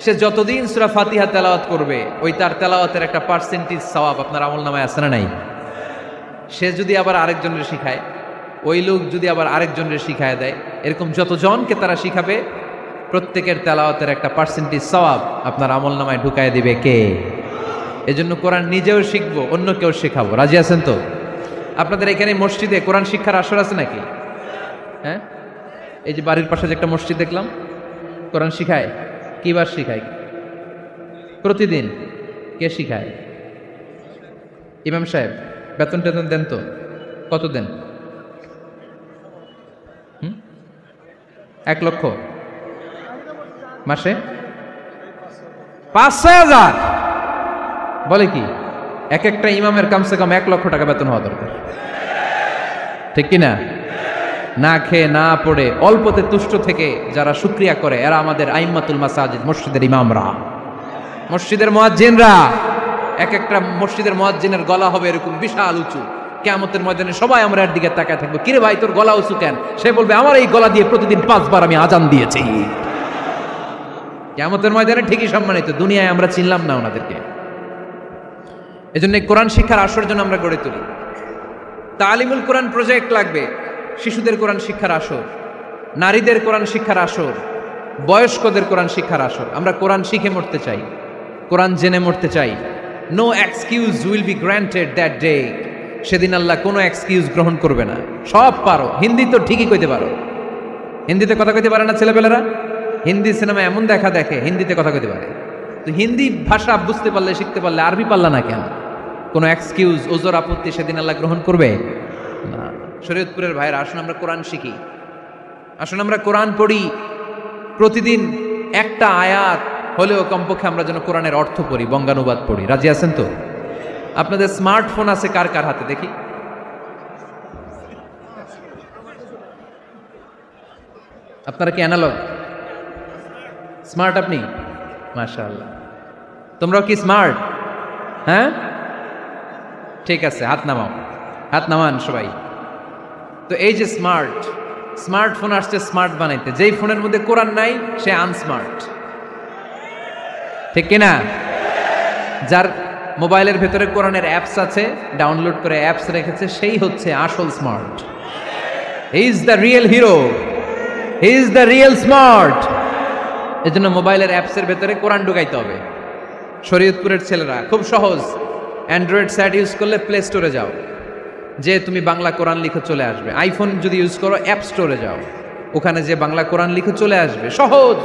সে যতদিন সূরা ফাতিহা তেলাওয়াত করবে ওই তার তেলাওয়াতের একটা পার্সেন্টেজ সওয়াব আপনার আমলনামায় আছে না নাই? সে যদি আবার আরেকজনের শিখায়, ওই লোক যদি আবার আরেকজনের শিখায় দেয়, এরকম যতজনকে তারা শিখাবে প্রত্যেকের তেলাওয়াতের একটা পার্সেন্টেজ সওয়াব আপনার আমলনামায় ঢুকায় দিবে কে? এজন্য কোরআন নিজেও শিখবো, অন্য কেউ শেখাবো। রাজি আছেন তো? আপনাদের এখানে মসজিদে কোরআন শিক্ষার আসর আছে নাকি? হ্যাঁ, এই যে বাড়ির পাশে যে একটা মসজিদ দেখলাম, কোরআন শিখায়। কিবার শিখায়? প্রতিদিন। কে শিখায়? ইমাম সাহেব। বেতন টেতন দেন তো? কত দেন? 1 লক্ষ মাসে? 5-6 হাজার? বলে কি? এক একটা ইমামের কমসে কম 1 লক্ষ টাকা বেতন হওয়া দরকার, ঠিক কিনা? না খেয়ে না পড়ে অল্পতে তুষ্ট থেকে যারা শুকরিয়া করে এরা আমাদের আইম্মাতুল মাসাজিদ, মসজিদের ইমামরা, মসজিদের মুয়াজ্জিনরা। এক একটা মসজিদের মুয়াজ্জিনের গলা হবে এরকম বিশাল উঁচু, কিয়ামতের ময়দানে সবাই আমরা এর দিকে তাকায় থাকবো, কিরে ভাই তোর গলা উঁচু কেন? সে বলবে, আমার এই গলা দিয়ে প্রতিদিন 5 বার আমি আজান দিয়েছি। কিয়ামতের ময়দানে ঠিকই সম্মানিত, দুনিয়ায় আমরা চিনলাম না ওনাদেরকে। এজন্য কোরআন শিক্ষার আসর জন্য আমরা গড়ে তুলি। তালিমুল কোরআন প্রজেক্ট লাগবে, শিশুদের কোরআন শিক্ষার আসর, নারীদের কোরআন শিক্ষার আসর, বয়স্কদের কোরআন শিক্ষার আসর। আমরা কোরআন শিখে মরতে চাই, কোরআন জেনে মরতে চাই। No excuse will be granted that day. সেদিন আল্লাহ কোনো এক্সকিউজ গ্রহণ করবে না। সব পারো, হিন্দি তো ঠিকই কইতে পারো। হিন্দিতে কথা কইতে পারে না ছেলেপেলেরা? হিন্দি সিনেমা এমন দেখা দেখে হিন্দিতে কথা কইতে পারে। তো হিন্দি ভাষা বুঝতে পারলে, শিখতে পারলে আরবি পারলা না কেন? কোনো এক্সকিউজ, ওজর, আপত্তি সেদিন আল্লাহ গ্রহণ করবে না। শরীয়তপুরের ভাইরা, আসুন আমরা কোরআন শিখি, আসুন আমরা কোরআন পড়ি। প্রতিদিন একটা আয়াত হলেও কমপক্ষে আমরা যেন কোরআনের অর্থ পড়ি, বঙ্গানুবাদ পড়ি। রাজি আছেন তো? আপনাদের স্মার্টফোন আছে কার কার হাতে দেখি? আপনারা কি অ্যানালগ? স্মার্ট আপনি? মাশাআল্লাহ। তোমরাও কি স্মার্ট? হ্যাঁ, ঠিক আছে, হাত নামাও, হাত নামান সবাই। তো এই যে স্মার্টফোন আসছে স্মার্ট বানাইতে, যেই ফোনের মধ্যে কোরআন নাই সে আনস্মার্ট, ঠিক কিনা? যার মোবাইলের ভেতরে কোরআনের অ্যাপস আছে, ডাউনলোড করে অ্যাপস রেখেছে, সেই হচ্ছে আসল smart. He is the real hero, he is the real smart. এজন্য মোবাইলের অ্যাপসের ভেতরে কোরআন ঢুকাইতে হবে। শরীয়তপুরের ছেলেরা খুব সহজ, অ্যান্ড্রয়েড সেট ইউজ করলে প্লে স্টোরে যাও, যে তুমি বাংলা কোরআন লিখে চলে আসবে। আইফোন যদি ইউজ করো অ্যাপ স্টোরে যাও, ওখানে যে বাংলা কোরআন লিখে চলে আসবে। সহজ।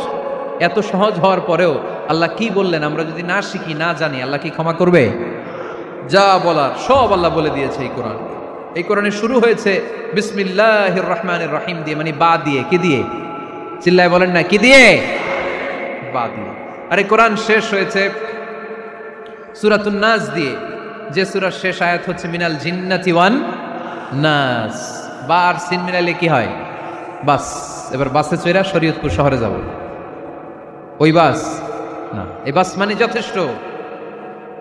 এত সহজ হওয়ার পরেও আল্লাহ কি বললেন আমরা যদি না শিখি, না জানি, আল্লাহ কি ক্ষমা করবে? যা বলার সব আল্লাহ বলে দিয়েছে এই কোরআন। এই কোরআনে শুরু হয়েছে বিসমিল্লাহির রহমানির রহিম দিয়ে, মানে বা দিয়ে। কি দিয়ে? চিল্লায় বলেন না, কি দিয়ে? বা দিয়ে। আর এই কোরআন শেষ হয়েছে সূরাতুন নাস দিয়ে, যে সূরার শেষ আয়াত হচ্ছে মিনাল জিন্নাতি ওয়ান নাস। বার সিন মিলাইলে কি হয়? বাস। এবার বাসে চড়া শরীয়তপুর শহরে যাব। ওই বাস না, এই বাস মানে যথেষ্ট,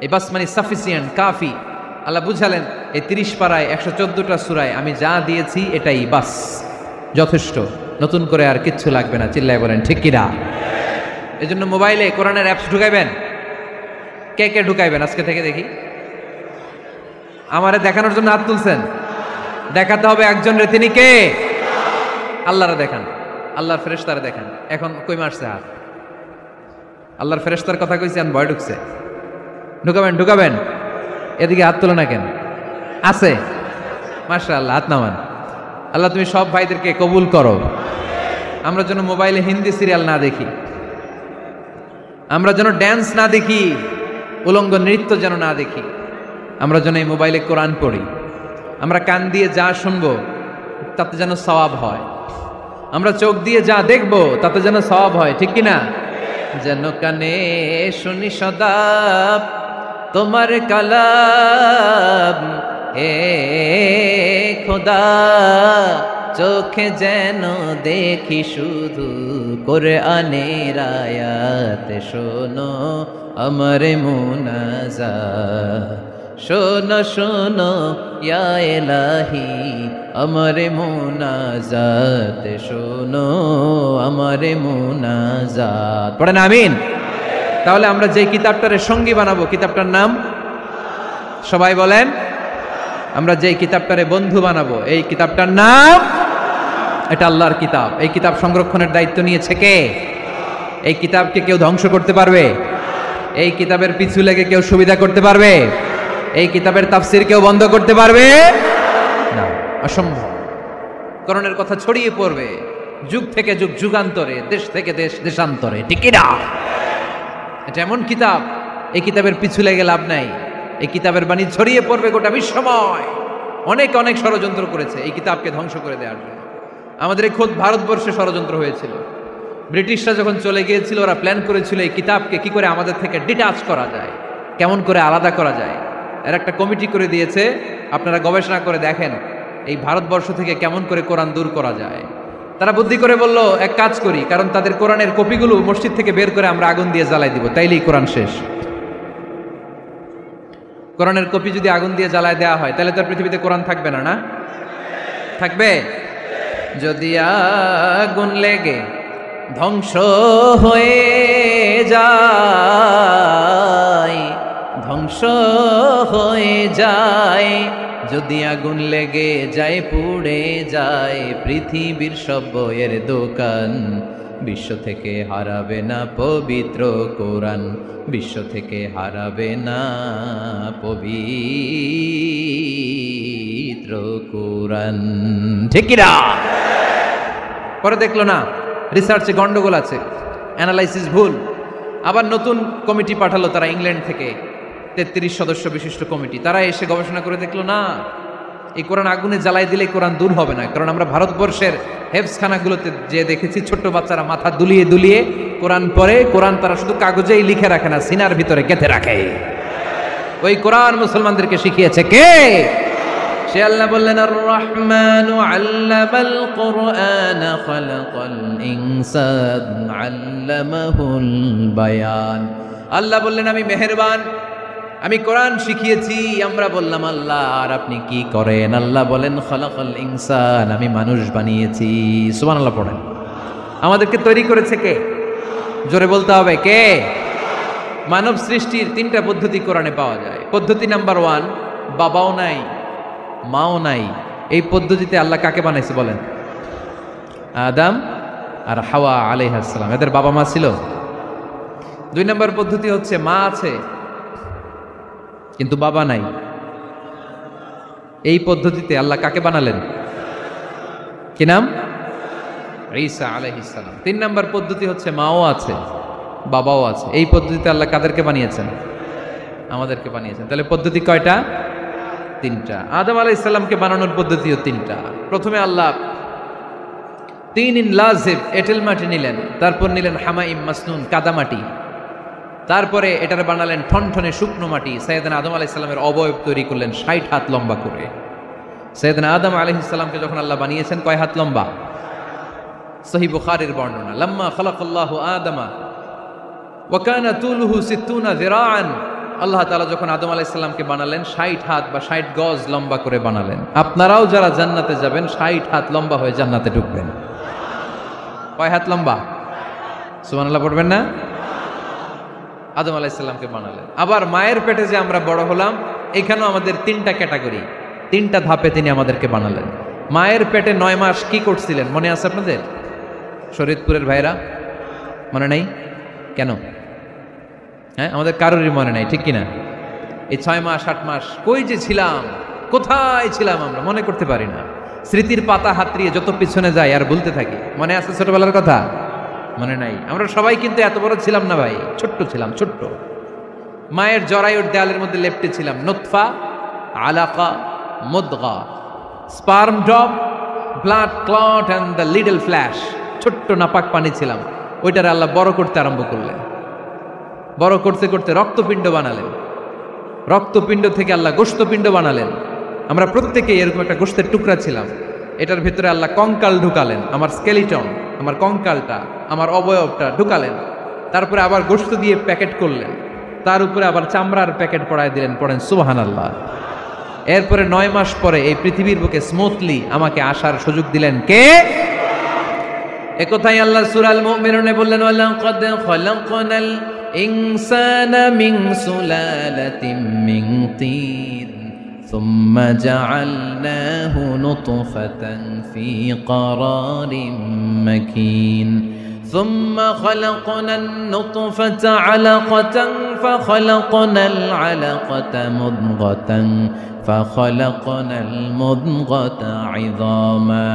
এই বাস মানে সাফিসিয়েন্ট, কাফি। আল্লাহ বুঝালেন এই 30 পারায় 114টা সূরায় আমি যা দিয়েছি এটাই বাস, যথেষ্ট, নতুন করে আর কিচ্ছু লাগবে না। চিল্লায় বলেন ঠিক কিনা? এজন্য মোবাইলে কোরআনের অ্যাপস ঢুকাইবেন। কে কে ঢুকাইবেন আজকে থেকে দেখি? আমারে দেখানোর জন্য হাত তুলছেন? দেখাতে হবে একজন রে, তিনি কে? আল্লাহরে দেখান, আল্লাহর ফেরেশতারে দেখান। এখন কই মারছে হাত? আল্লাহর ফেরেশতার কথা কইছি, আর ভয় ঢুকছে। ঢুকাবেন ঢুকাবেন, এদিকে হাত তোলে না কেন? আছে? মাশাআল্লাহ, হাত নামান। আল্লাহ তুমি সব ভাইদেরকে কবুল করো। আমরা যেন মোবাইলে হিন্দি সিরিয়াল না দেখি, আমরা যেন ড্যান্স না দেখি, উলঙ্গ নৃত্য যেন না দেখি। আমরা যেন এই মোবাইলে কোরআন পড়ি। আমরা কান দিয়ে যা শুনবো তাতে যেন সওয়াব হয়। আমরা চোখ দিয়ে যা দেখবো তাতে যেন সওয়াব হয়, ঠিক কিনা? যেন কানে শুনি সদা তোমার কালাম, হে খোদা চোখে যেন দেখি শুধু কোরআনের আয়াত, শোনো আমার মুনাজাত, শোনো শোনো ইয়া ইলাহি আমার মুনাজাত, শোনো আমার মুনাজাত। পড়েন আমিন। তাহলে আমরা যে কিতাবটারে সঙ্গী বানাবো, কিতাবটার নাম সবাই বলেন। আমরা যে কিতাবটারে বন্ধু বানাবো, এই কিতাবটার নাম, এটা আল্লাহর কিতাব। এই কিতাব সংরক্ষণের দায়িত্ব নিয়েছে কে? এই কিতাবকে কেউ ধ্বংস করতে পারবে? এই কিতাবের পিছু লেগে কেউ সুবিধা করতে পারবে? এই কিতাবের তাফসির কেউ বন্ধ করতে পারবে না, অসম্ভব। কোরআনের কথা ছড়িয়ে পড়বে যুগ থেকে যুগ, যুগান্তরে, দেশ থেকে দেশ, দেশান্তরে, ঠিক না? এটা এমন কিতাব, এই কিতাবের পিছু লেগে লাভ নাই। এই কিতাবের বাণী ছড়িয়ে পড়বে গোটা বিশ্বময়। অনেক অনেক ষড়যন্ত্র করেছে এই কিতাবকে ধ্বংস করে দেওয়ার জন্য। আমাদের এই খোদ ভারতবর্ষে ষড়যন্ত্র হয়েছিল। ব্রিটিশরা যখন চলে গিয়েছিল, ওরা প্ল্যান করেছিল এই কিতাবকে কি করে আমাদের থেকে ডিটাচ করা যায়, কেমন করে আলাদা করা যায়। এর একটা কমিটি করে দিয়েছে, আপনারা গবেষণা করে দেখেন এই ভারতবর্ষ থেকে কেমন করে কোরআন দূর করা যায়। তারা বুদ্ধি করে বলল, এক কাজ করি, কারণ তাদের কোরআনের কপিগুলো মসজিদ থেকে বের করে আমরা আগুন দিয়ে জ্বালাই দিব, তাইলেই কোরআন শেষ। কোরআনের কপি যদি আগুন দিয়ে জ্বালায় দেওয়া হয়, তাহলে তো পৃথিবীতে কোরআন থাকবে না, না থাকবে? যদি আগুন লেগে ধ্বংস হয়ে যায়, ধ্বংস হয়ে যায়, যদি আগুন লেগে যায়, পুড়ে যায় পৃথিবীর সব বইয়ের দোকান, বিশ্ব থেকে হারাবে না পবিত্র কোরআন, বিশ্ব থেকে হারাবে না পবিত্র কোরআন, ঠিক কি না? পরে দেখলো না রিসার্চে গন্ডগোল আছে, অ্যানালাইসিস ভুল। আবার নতুন কমিটি পাঠালো তারা ইংল্যান্ড থেকে, 33 সদস্য বিশিষ্ট কমিটি। তারা এসে গবেষণা করে দেখলো না, এই কোরআন আগুনে জ্বালাই দিলে কোরআন দূর হবে না। কারণ আমরা ভারতবর্ষের হেফসখানাগুলোতে যে দেখেছি, ছোট্ট বাচ্চারা মাথা দুলিয়ে দুলিয়ে কোরআন পড়ে। কোরআন তারা শুধু কাগজেই লিখে রাখে না, সিনার ভিতরে গেঁথে রাখে। ওই কোরআন মুসলমানদেরকে শিখিয়েছে কে? সে আল্লাহ বললেন, আর রহমানু আল্লামাল কুরআন খালাকাল ইনসান আল্লামাহুল বায়ান। আল্লাহ বললেন, আমি মেহেরবান, আমি কোরআন শিখিয়েছি। আমরা বললাম, আল্লাহ আর আপনি কি করেন? আল্লাহ বলেন, খালাকাল ইনসান, আমি মানুষ বানিয়েছি। সুবহানাল্লাহ পড়েন। আমাদেরকে তৈরি করেছে কে? জোরে বলতে হবে, কে? মানব সৃষ্টির 3টা পদ্ধতি কোরআনে পাওয়া যায়। পদ্ধতি নাম্বার 1, বাবাও নাই মাও নাই। এই পদ্ধতিতে আল্লাহ কাকে বানাইছে বলেন? আদম আর হাওয়া আলাইহিস সালাম, এদের বাবা মা ছিল। 2 নম্বর পদ্ধতি হচ্ছে মা আছে কিন্তু বাবা নাই। এই পদ্ধতিতে আল্লাহ কাকে বানালেন? কি নাম? ঈসা আলাইহিস সালাম। 3 নম্বর পদ্ধতি হচ্ছে মাও আছে বাবাও আছে। এই পদ্ধতিতে আল্লাহ কাদেরকে বানিয়েছেন? আমাদেরকে বানিয়েছেন। তাহলে পদ্ধতি কয়টা? 3টা। আদম আলাইহিস সালামকে বানানোর পদ্ধতিও 3টা। প্রথমে আল্লাহ 3 লাজিব এঁটেল মাটি নিলেন, তারপর নিলেন হামাইম মাসনুন কাদামাটি, তারপরে এটার বানালেন ঠনঠনে শুকনো মাটি। সাইয়েদনা আদম আলাইহিস সালামের অবয়ব তৈরি করলেন 60 হাত লম্বা করে। সাইয়েদনা আদম আলাইহিস সালামকে যখন আল্লাহ বানিয়েছেন, কয় হাত লম্বা? সহিহ বুখারীর বর্ণনা, লাম্মা খালাকাল্লাহু আদামা ওয়া কানা তুলুহু 60 যিরাআন। আল্লাহ তাআলা যখন আদম আলাইহিস সালামকে বানালেন, 60 হাত বা 60 গজ লম্বা করে বানালেন। আপনারাও যারা জান্নাতে যাবেন, 60 হাত লম্বা হয়ে জান্নাতে ঢুকবেন। কয় হাত লম্বা? সুবহানাল্লাহ পড়বেন না? আদম আলাইহিস সালামকে বানালেন। আবার মায়ের পেটে যে আমরা বড় হলাম, এখানেও আমাদের 3টা ক্যাটাগরি, 3টা ধাপে তিনি আমাদেরকে বানালেন। মায়ের পেটে 9 মাস কি করছিলেন মনে আছে আপনাদের? শরীয়তপুরের ভাইরা মনে নাই? কেন? হ্যাঁ, আমাদের কারোরই মনে নাই, ঠিক কিনা? এই 6 মাস 8 মাস কই যে ছিলাম, কোথায় ছিলাম আমরা মনে করতে পারি না। স্মৃতির পাতা হাতড়িয়ে যত পিছনে যাই আর ভুলতে থাকি। মনে আছে ছোটবেলার কথা? মনে নাই। আমরা সবাই কিন্তু এত বড় ছিলাম না ভাই, ছোট্ট ছিলাম, ছোট্ট। মায়ের জরায়ুর দেয়ালের মধ্যে লেপ্টে ছিলাম। নুতফা, আলাকা, মুদগা, sperm drop, blood clot and the little flesh. ছোট্ট নাপাক পানি ছিলাম। ওইটারে আল্লাহ বড় করতে আরম্ভ করলেন। বড় করতে করতে রক্তপিণ্ড বানালেন, রক্তপিণ্ড থেকে আল্লাহ গোশতপিণ্ড বানালেন। আমরা প্রত্যেকেই এরকম একটা গোশতের টুকরা ছিলাম। এটার ভিতরে আল্লাহ কঙ্কাল ঢুকালেন, আমার স্কেলিটন, আমার কঙ্কালটা, আমার অবয়বটা ঢুকালেন। তারপরে আবার গোশত দিয়ে প্যাকেট করলেন, তার উপরে আবার চামড়ার প্যাকেট পড়ায় দিলেন। পড়েন সুবহানাল্লাহ। এরপরে 9 মাস পরে এই পৃথিবীর বুকে স্মুথলি আমাকে আসার সুযোগ দিলেন কে? একথাই আল্লাহ সূরা আল মুমিনুনে বললেন, ওয়ালাকাদ খালাকনাল ইনসানা মিন সুলালাতিন মিন তিন সুম্মা জাআলনাহু নুতফাতান ফি ক্বারারিন মাকিন ثم خلقنا النطفة علقة فخلقنا العلقة مضغة فخلقنا المضغة عظاما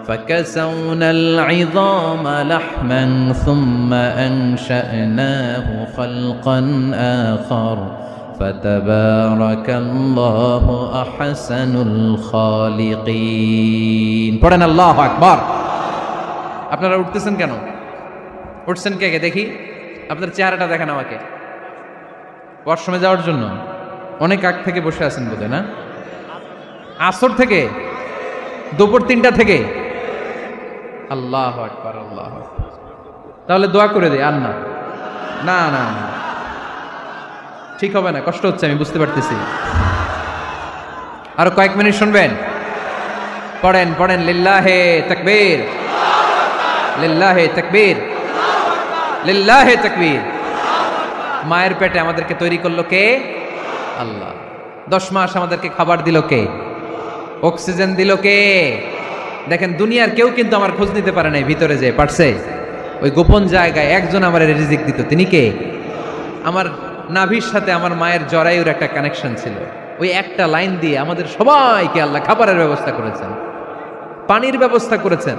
فكسونا العظام لحما ثم أنشأناه خلقا آخر فتبارك الله أحسن الخالقين পড়েন আল্লাহু আকবার। আপনারা উঠতেছেন কেন? উঠছেন কে কে দেখি? আপনার চেহারাটা দেখেন আমাকে। ওয়াশরুমে যাওয়ার জন্য অনেক আগ থেকে বসে আছেন বোধহয়, না? আসর থেকে, দুপুর 3টা থেকে। আল্লাহু আকবার, আল্লাহু আকবার। তাহলে দোয়া করে দেই। আর না না না না, ঠিক হবে না, কষ্ট হচ্ছে, আমি বুঝতে পারতেছি। আরো কয়েক মিনিট শুনবেন? পড়েন পড়েন, লিল্লাহে তাকবীর, লিল্লাহে তাকবীর, লিল্লাহে তাকবীর। মায়ের পেটে আমাদেরকে তৈরি করলো কে? আল্লাহ। 10 মাস আমাদেরকে খাবার দিল কে? অক্সিজেন দিল কে? দেখেন, দুনিয়ার কেউ কিন্তু আমার খোঁজ নিতে পারে নাই ভিতরে যে পারছে। ওই গোপন জায়গায় একজন আমার রিজিক দিত। তিনি কে? আমার নাভির সাথে আমার মায়ের জরায়ুর একটা কানেকশন ছিল। ওই একটা লাইন দিয়ে আমাদের সবাইকে আল্লাহ খাবারের ব্যবস্থা করেছেন, পানির ব্যবস্থা করেছেন,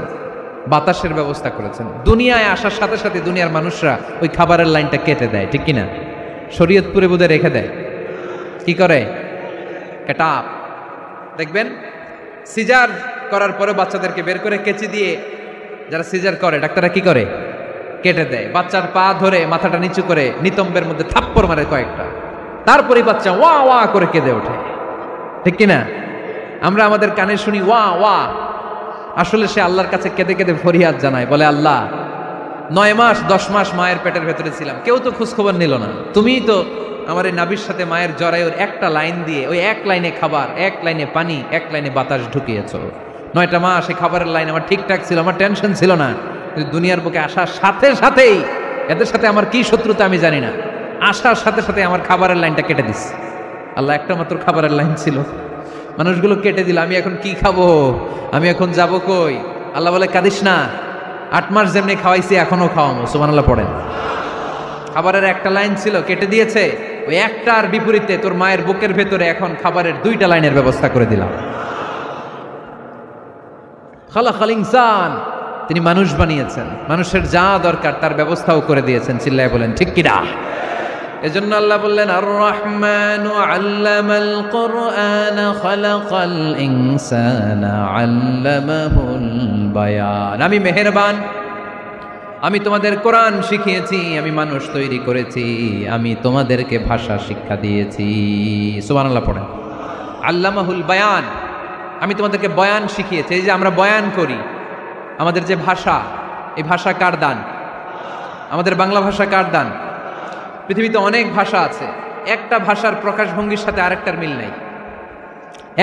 বাতাসের ব্যবস্থা করেছেন। দুনিয়ায় আসার সাথে সাথে দুনিয়ার মানুষরা ওই খাবারের লাইনটা কেটে দেয়, ঠিক কিনা? শরীয়তপুরে বোধে রেখে দেয়। কি করে? কেটাপ। দেখবেন সিজার করার পরে বাচ্চাদেরকে বের করে কেচি দিয়ে যারা সিজার করে ডাক্তাররা কি করে? কেটে দেয়। বাচ্চার পা ধরে মাথাটা নিচু করে নিতম্বের মধ্যে থাপ্পড় মারে কয়েকটা, তারপরে বাচ্চা ওয়া ওয়া করে কেঁদে ওঠে, ঠিক কিনা? আমরা আমাদের কানে শুনি ওয়া ওয়া, আসলে সে আল্লাহর কাছে কেঁদে কেঁদে ফরিয়াদ জানায়, বলে আল্লাহ 9 মাস 10 মাস মায়ের পেটের ভেতরে ছিলাম, কেউ তো খোঁজখবর নিল না। তুমিই তো আমার এই নাভির সাথে মায়ের জরায়ুর একটা লাইন দিয়ে ওই এক লাইনে খাবার, এক লাইনে পানি, এক লাইনে বাতাস ঢুকিয়েছ। 9টা মাস এই খাবারের লাইন আমার ঠিকঠাক ছিল, আমার টেনশন ছিল না। কিন্তু দুনিয়ার বুকে আসার সাথে সাথেই, এদের সাথে আমার কি শত্রুতা আমি জানি না, আসার সাথে সাথে আমার খাবারের লাইনটা কেটে দিস। আল্লাহ একটা মাত্র খাবারের লাইন ছিল, মানুষগুলো কেটে দিল। আমি এখন কি খাবো? আমি এখন যাব কই? আল্লাহ বলে কাঁদিস না, 8 মাস যেমনি খাওয়াইছি এখনো খাওয়াবো। সুবহানাল্লাহ পড়েন। খাবারের একটা লাইন ছিল, কেটে দিয়েছে। ওই একটার বিপরীতে তোর মায়ের বুকের ভেতরে এখন খাবারের 2টা লাইনের ব্যবস্থা করে দিলাম। খালাকাল ইনসান, তিনি মানুষ বানিয়েছেন, মানুষের যা দরকার তার ব্যবস্থাও করে দিয়েছেন। চিল্লায় বলেন ঠিক কিনা? এজন্য আল্লাহ বললেন, আর রহমানু আল্লামাল কুরআন খালাকাল ইনসানা আল্লামাহুল বায়ান। আমি মেহেরবান, আমি তোমাদের কোরআন শিখিয়েছি, আমি মানুষ তৈরি করেছি, আমি তোমাদেরকে ভাষা শিক্ষা দিয়েছি। সুবহানাল্লাহ পড়েন। আল্লামাহুল বায়ান, আমি তোমাদেরকে বয়ান শিখিয়েছি। এই যে আমরা বয়ান করি, আমাদের যে ভাষা, এই ভাষা কার দান? আমাদের বাংলা ভাষা কার দান? পৃথিবীতে অনেক ভাষা আছে, একটা ভাষার প্রকাশভঙ্গির সাথে আরেকটার মিল নাই।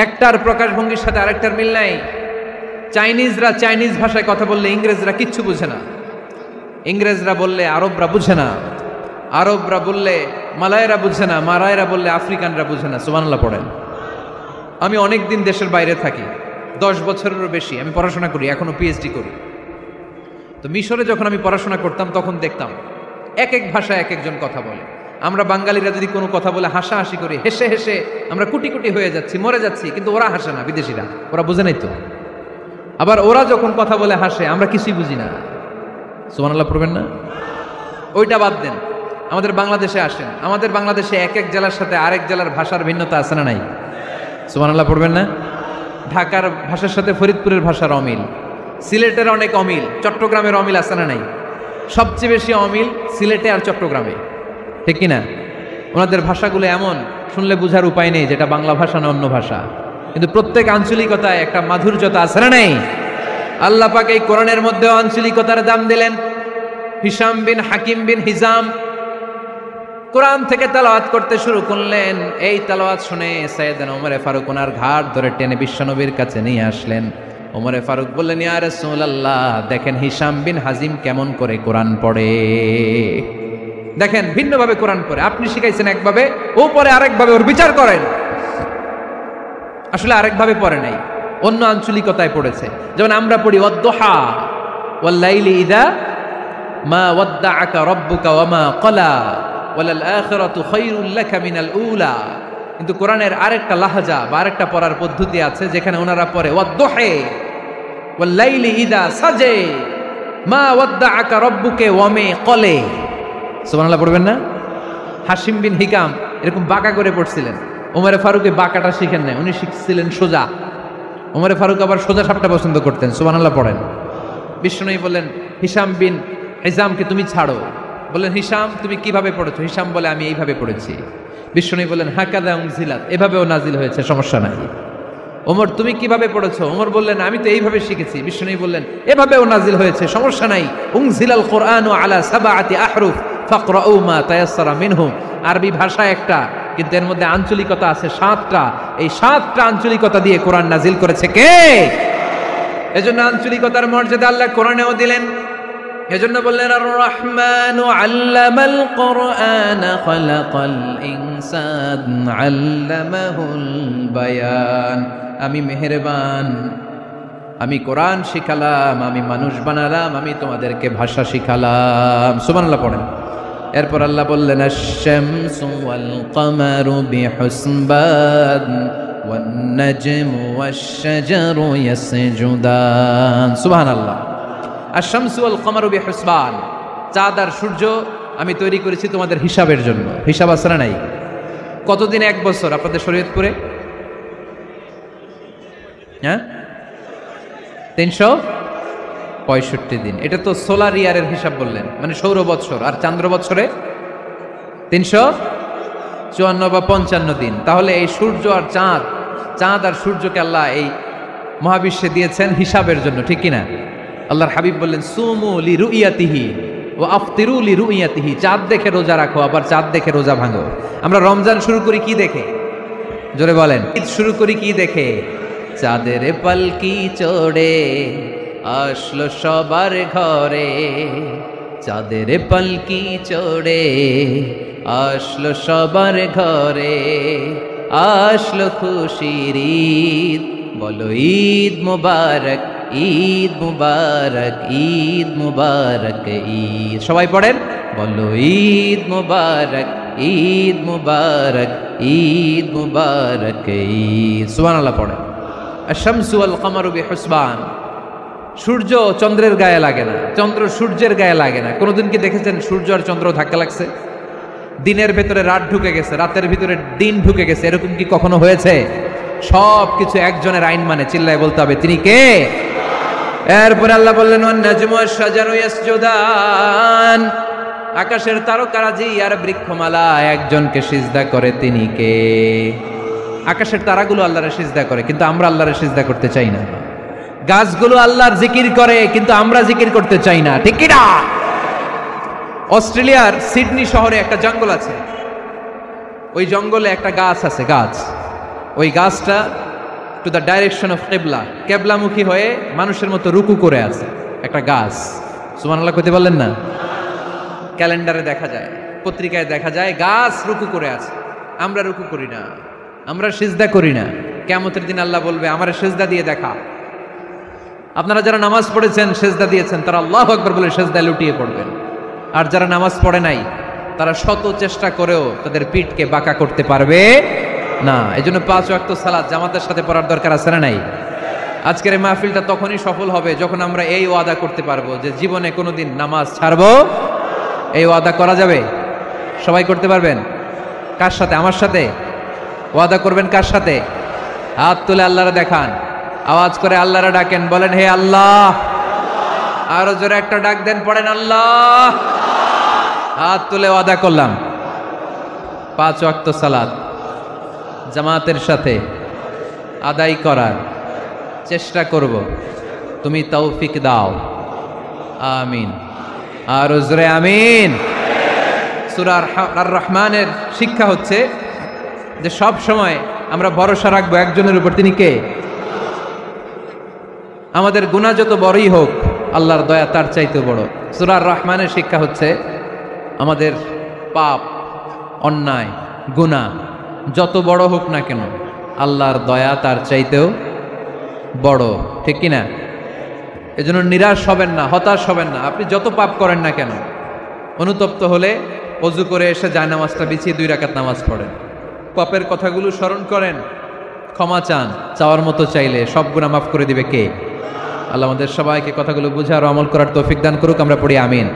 একটার প্রকাশভঙ্গির সাথে আরেকটার মিল নাই। চাইনিজরা চাইনিজ ভাষায় কথা বললে ইংরেজরা কিচ্ছু বুঝে না, ইংরেজরা বললে আরবরা বুঝে না, আরবরা বললে মালায়রা বুঝে না, মারায়রা বললে আফ্রিকানরা বুঝে না। সুবহানাল্লাহ পড়েন। আমি অনেক দিন দেশের বাইরে থাকি, 10 বছরেরও বেশি আমি পড়াশোনা করি, এখনো পিএইচডি করি। তো মিশরে যখন আমি পড়াশোনা করতাম তখন দেখতাম এক এক ভাষায় এক একজন কথা বলে। আমরা বাঙালিরা যদি কোনো কথা বলে হাসাহাসি করি, হেসে হেসে আমরা কুটি কুটি হয়ে যাচ্ছি, মরে যাচ্ছি, কিন্তু ওরা হাসে না, বিদেশিরা, ওরা বুঝে নাই তো। আবার ওরা যখন কথা বলে হাসে, আমরা কিছুই বুঝি না। সুবহানাল্লাহ পড়বেন না? ওইটা বাদ দেন, আমাদের বাংলাদেশে আসেন, আমাদের বাংলাদেশে এক এক জেলার সাথে আরেক জেলার ভাষার ভিন্নতা আছে না নাই? সুবহানাল্লাহ পড়বেন না? ঢাকার ভাষার সাথে ফরিদপুরের ভাষার অমিল, সিলেটের অনেক অমিল, চট্টগ্রামের অমিল আছে না নাই? সবচেয়ে বেশি অমিল সিলেটে আর চট্টগ্রামে, ঠিক কিনা? ওনাদের ভাষাগুলো এমন, শুনলে বোঝার উপায় নেই যেটা বাংলা ভাষা না অন্য ভাষা, কিন্তু প্রত্যেক আঞ্চলিকতায় একটা মাধুর্যতা আছে না নেই? আল্লাহ পাক এই কোরআনের মধ্যে আঞ্চলিকতার দাম দিলেন। হিশাম বিন হাকিম বিন হিজাম কোরআন থেকে তেলাওয়াত করতে শুরু করলেন। এই তেলাওয়াত শুনে সাইয়েদনা ওমরে ফারুক ওনার ঘাড় ধরে টেনে বিশ্বনবীর কাছে নিয়ে আসলেন। ওমরে ফারুক বললেন, ইয়া রাসূলুল্লাহ, দেখেন হিশাম বিন হাজিম কেমন করে কোরআন পড়ে, দেখেন ভিন্নভাবে কোরআন পড়ে। আপনি শিখাইছেন একভাবে, ও পরে আরেকভাবে, ওর বিচার করেন। আসলে আরেকভাবে পড়ে নাই, অন্য আঞ্চলিকতায় পড়েছে। যেমন আমরা পড়ি ওয়াদ-দুহা ওয়াল-লাইলি ইযা মা ওয়াদ্দাআকা রাব্বুকা ওয়া মা ক্বালা ওয়ালাল আখিরাতু খায়রুল লাকা মিনাল উলা। কিন্তু কোরআনের আরেকটা লাহাজা বা আরেকটা পড়ার পদ্ধতি আছে যেখানে ওনারা পড়ে ওয়াদ-দুহা ওয়াল-লাইলি ইযা সাজা মা ওয়াদ্দাআকা রাব্বুকা ওয়া মা ক্বালা। সুবহানাল্লাহ পড়বেন না? হাশিম বিন হিকাম এরকম বাঁকা করে পড়ছিলেন। ওমরে ফারুকে বাঁকাটা শিখেন নাই, উনি শিখছিলেন সোজা। ওমরে ফারুক আবার সোজা সাপটা পছন্দ করতেন। সুবহানাল্লাহ পড়েন। বিষ্ণুনবী বললেন, হিশাম বিন হিজামকে তুমি ছাড়ো। বললেন, হিশাম তুমি কিভাবে পড়েছো? হিশাম বলে, আমি এইভাবে পড়েছি। বিষ্ণুনবী বললেন, হাকাযা উনজিলাত, এভাবেও নাজিল হয়েছে, সমস্যা নাই। ওমর তুমি কিভাবে পড়েছো? ওমর বললেন, আমি তো এইভাবে শিখেছি। বিষ্ণুনবী বললেন, এভাবেও নাজিল হয়েছে, সমস্যা নাই। উনজিলাল কুরআনু আলা সাবআতি আহরুফ ফাকরাউ মা তায়াসসারা মিনহু। আরবি ভাষা একটা, কিন্তু এর মধ্যে আঞ্চলিকতা আছে 7টা। এই 7টা আঞ্চলিকতা দিয়ে কোরআন নাজিল করেছে কে? এজন্য আঞ্চলিকতার মর্যাদা আল্লাহ কোরআনেও দিলেন। এজন্য বললেন, আর রহমানু আল্লামাল কোরআন খালাকাল ইনসান আল্লামাহুল বায়ান। আমি মেহেরবান, আমি কোরআন শিখালাম, আমি মানুষ বানালাম, আমি তোমাদেরকে ভাষা শিখালাম। সুবহানাল্লাহ পড়েন। এরপর আল্লাহ বললেন, আশ-শামসু ওয়াল কামারু বিহুসবান ওয়ান নাজমু ওয়াশ-শাজারু ইয়াসজুদান। সুবহানাল্লাহ। আশ-শামসু ওয়াল কামারু বিহুসবান, চাঁদ আর সূর্য আমি তৈরি করেছি তোমাদের হিসাবের জন্য। হিসাব আছে না নাই? কতদিন এক বছর আপনাদের শরীয়তপুরে? হ্যাঁ, 365 দিন। এটা তো সোলার ইয়ারের হিসাব বললেন, মানে সৌর বৎসর। আর চান্দ্র বৎসরে 354 বা 55 দিন। তাহলে এই সূর্য আর চাঁদ, চাঁদ আর সূর্যকে আল্লাহ এই মহাবিশ্বে দিয়েছেন হিসাবের জন্য, ঠিক কিনা? আল্লাহর হাবিব বললেন, সুমু লিরুইয়াতিহি ওয়া আফতিরু লিরুইয়াতিহি। চাঁদ দেখে রোজা রাখো, আবার চাঁদ দেখে রোজা ভাঙো। আমরা রমজান শুরু করি কি দেখে? জোরে বলেন। ঈদ শুরু করি কি দেখে? চাঁদের পালকি চড়ে আসলো সবার ঘরে, চাঁদের পালকি চড়ে আসলো সবার ঘরে, আসলো খুশির ঈদ, বলো ঈদ মুবারক, ঈদ মুবারক, ঈদ মুবারক ঈদ। সবাই পড়েন, বলো ঈদ মুবারক, ঈদ মুবারক, ঈদ মুবারক ঈদ। সুবহানাল্লাহ পড়েন। আশ-শামসু ওয়াল কামারু বিহুসবান। সূর্য চন্দ্রের গায়ে লাগে না, চন্দ্র সূর্যের গায়ে লাগে না। কোনোদিন কি দেখেছেন সূর্য আর চন্দ্র ধাক্কা লাগছে? দিনের ভেতরে রাত ঢুকে গেছে, রাতের ভিতরে দিন ঢুকে গেছে, এরকম কি কখনো হয়েছে? সব কিছু একজনের আইন মানে, চিল্লায় বলতে হবে, তিনি কে? এরপরে আল্লাহ বললেন, ওয়ান নাজমু ওয়াশ-শাজারু ইয়াসজুদান। আকাশের তারকারাজি আর বৃক্ষমালা একজনকে সিজদা করে, তিনি কে? আকাশের তারাগুলো আল্লাহর সিজদা করে, কিন্তু আমরা আল্লাহর সিজদা করতে চাই না। গাছগুলো আল্লাহর জিকির করে, কিন্তু আমরা জিকির করতে চাই না, ঠিক কি না? অস্ট্রেলিয়ার সিডনি শহরে একটা জঙ্গল আছে। ওই জঙ্গলে একটা গাছ আছে, গাছ। ওই গাছটা টু দ্য ডাইরেকশন অফ কেবলা, কেবলামুখী হয়ে মানুষের মতো রুকু করে আছে, একটা গাছ। সুবহানাল্লাহ কইতে বললেন না? ক্যালেন্ডারে দেখা যায়, পত্রিকায় দেখা যায়, গাছ রুকু করে আছে। আমরা রুকু করি না, আমরা সিজদা করি না। কিয়ামতের দিন আল্লাহ বলবে, আমারে সিজদা দিয়ে দেখা। আপনারা যারা নামাজ পড়েছেন, সিজদা দিয়েছেন, তারা আল্লাহু আকবার বলে সিজদায় লুটিয়ে পড়বেন। আর যারা নামাজ পড়ে নাই, তারা শত চেষ্টা করেও তাদের পিঠকে বাঁকা করতে পারবে না। এজন্য 5 ওয়াক্ত সালাত জামাতের সাথে পড়ার দরকার আছে না নাই? আজকের এই মাহফিলটা তখনই সফল হবে যখন আমরা এই ওয়াদা করতে পারবো যে জীবনে কোনোদিন নামাজ ছাড়বো। এই ওয়াদা করা যাবে? সবাই করতে পারবেন? কার সাথে? আমার সাথে ওয়াদা করবেন। কার সাথে? হাত তুলে আল্লাহরে দেখান, আওয়াজ করে আল্লাহরে ডাকেন, বলেন, হে আল্লাহ, আরো জোরে একটা ডাক দেন, পড়েন আল্লাহ। হাত তুলে ওয়াদা করলাম 5 ওয়াক্ত সালাত জামাতের সাথে আদায় করার চেষ্টা করব, তুমি তৌফিক দাও, আমিন। আর জোরে আমিন। সূরা আর রহমানের শিক্ষা হচ্ছে যে সব সময় আমরা ভরসা রাখবো একজনের উপর, তিনি কে? আমাদের গুনাহ যত বড়ই হোক, আল্লাহর দয়া তার চাইতে বড়। সূরা আর রহমানের শিক্ষা হচ্ছে আমাদের পাপ, অন্যায়, গুনাহ যত বড় হোক না কেন, আল্লাহর দয়া তার চাইতেও বড়, ঠিক কিনা? এজন্য নিরাশ হবেন না, হতাশ হবেন না। আপনি যত পাপ করেন না কেন, অনুতপ্ত হলে ওযু করে এসে জায়নামাজটা বিছিয়ে 2 রাকাত নামাজ পড়েন, পাপের কথাগুলো স্মরণ করেন, ক্ষমা চান, চাওয়ার মতো চাইলে সব গুনাহ মাফ করে দিবে কে? আল্লাহ আমাদের সবাইকে কথাগুলো বুঝার ও আমল করার তৌফিক দান করুক। আমরা পড়ি আমিন।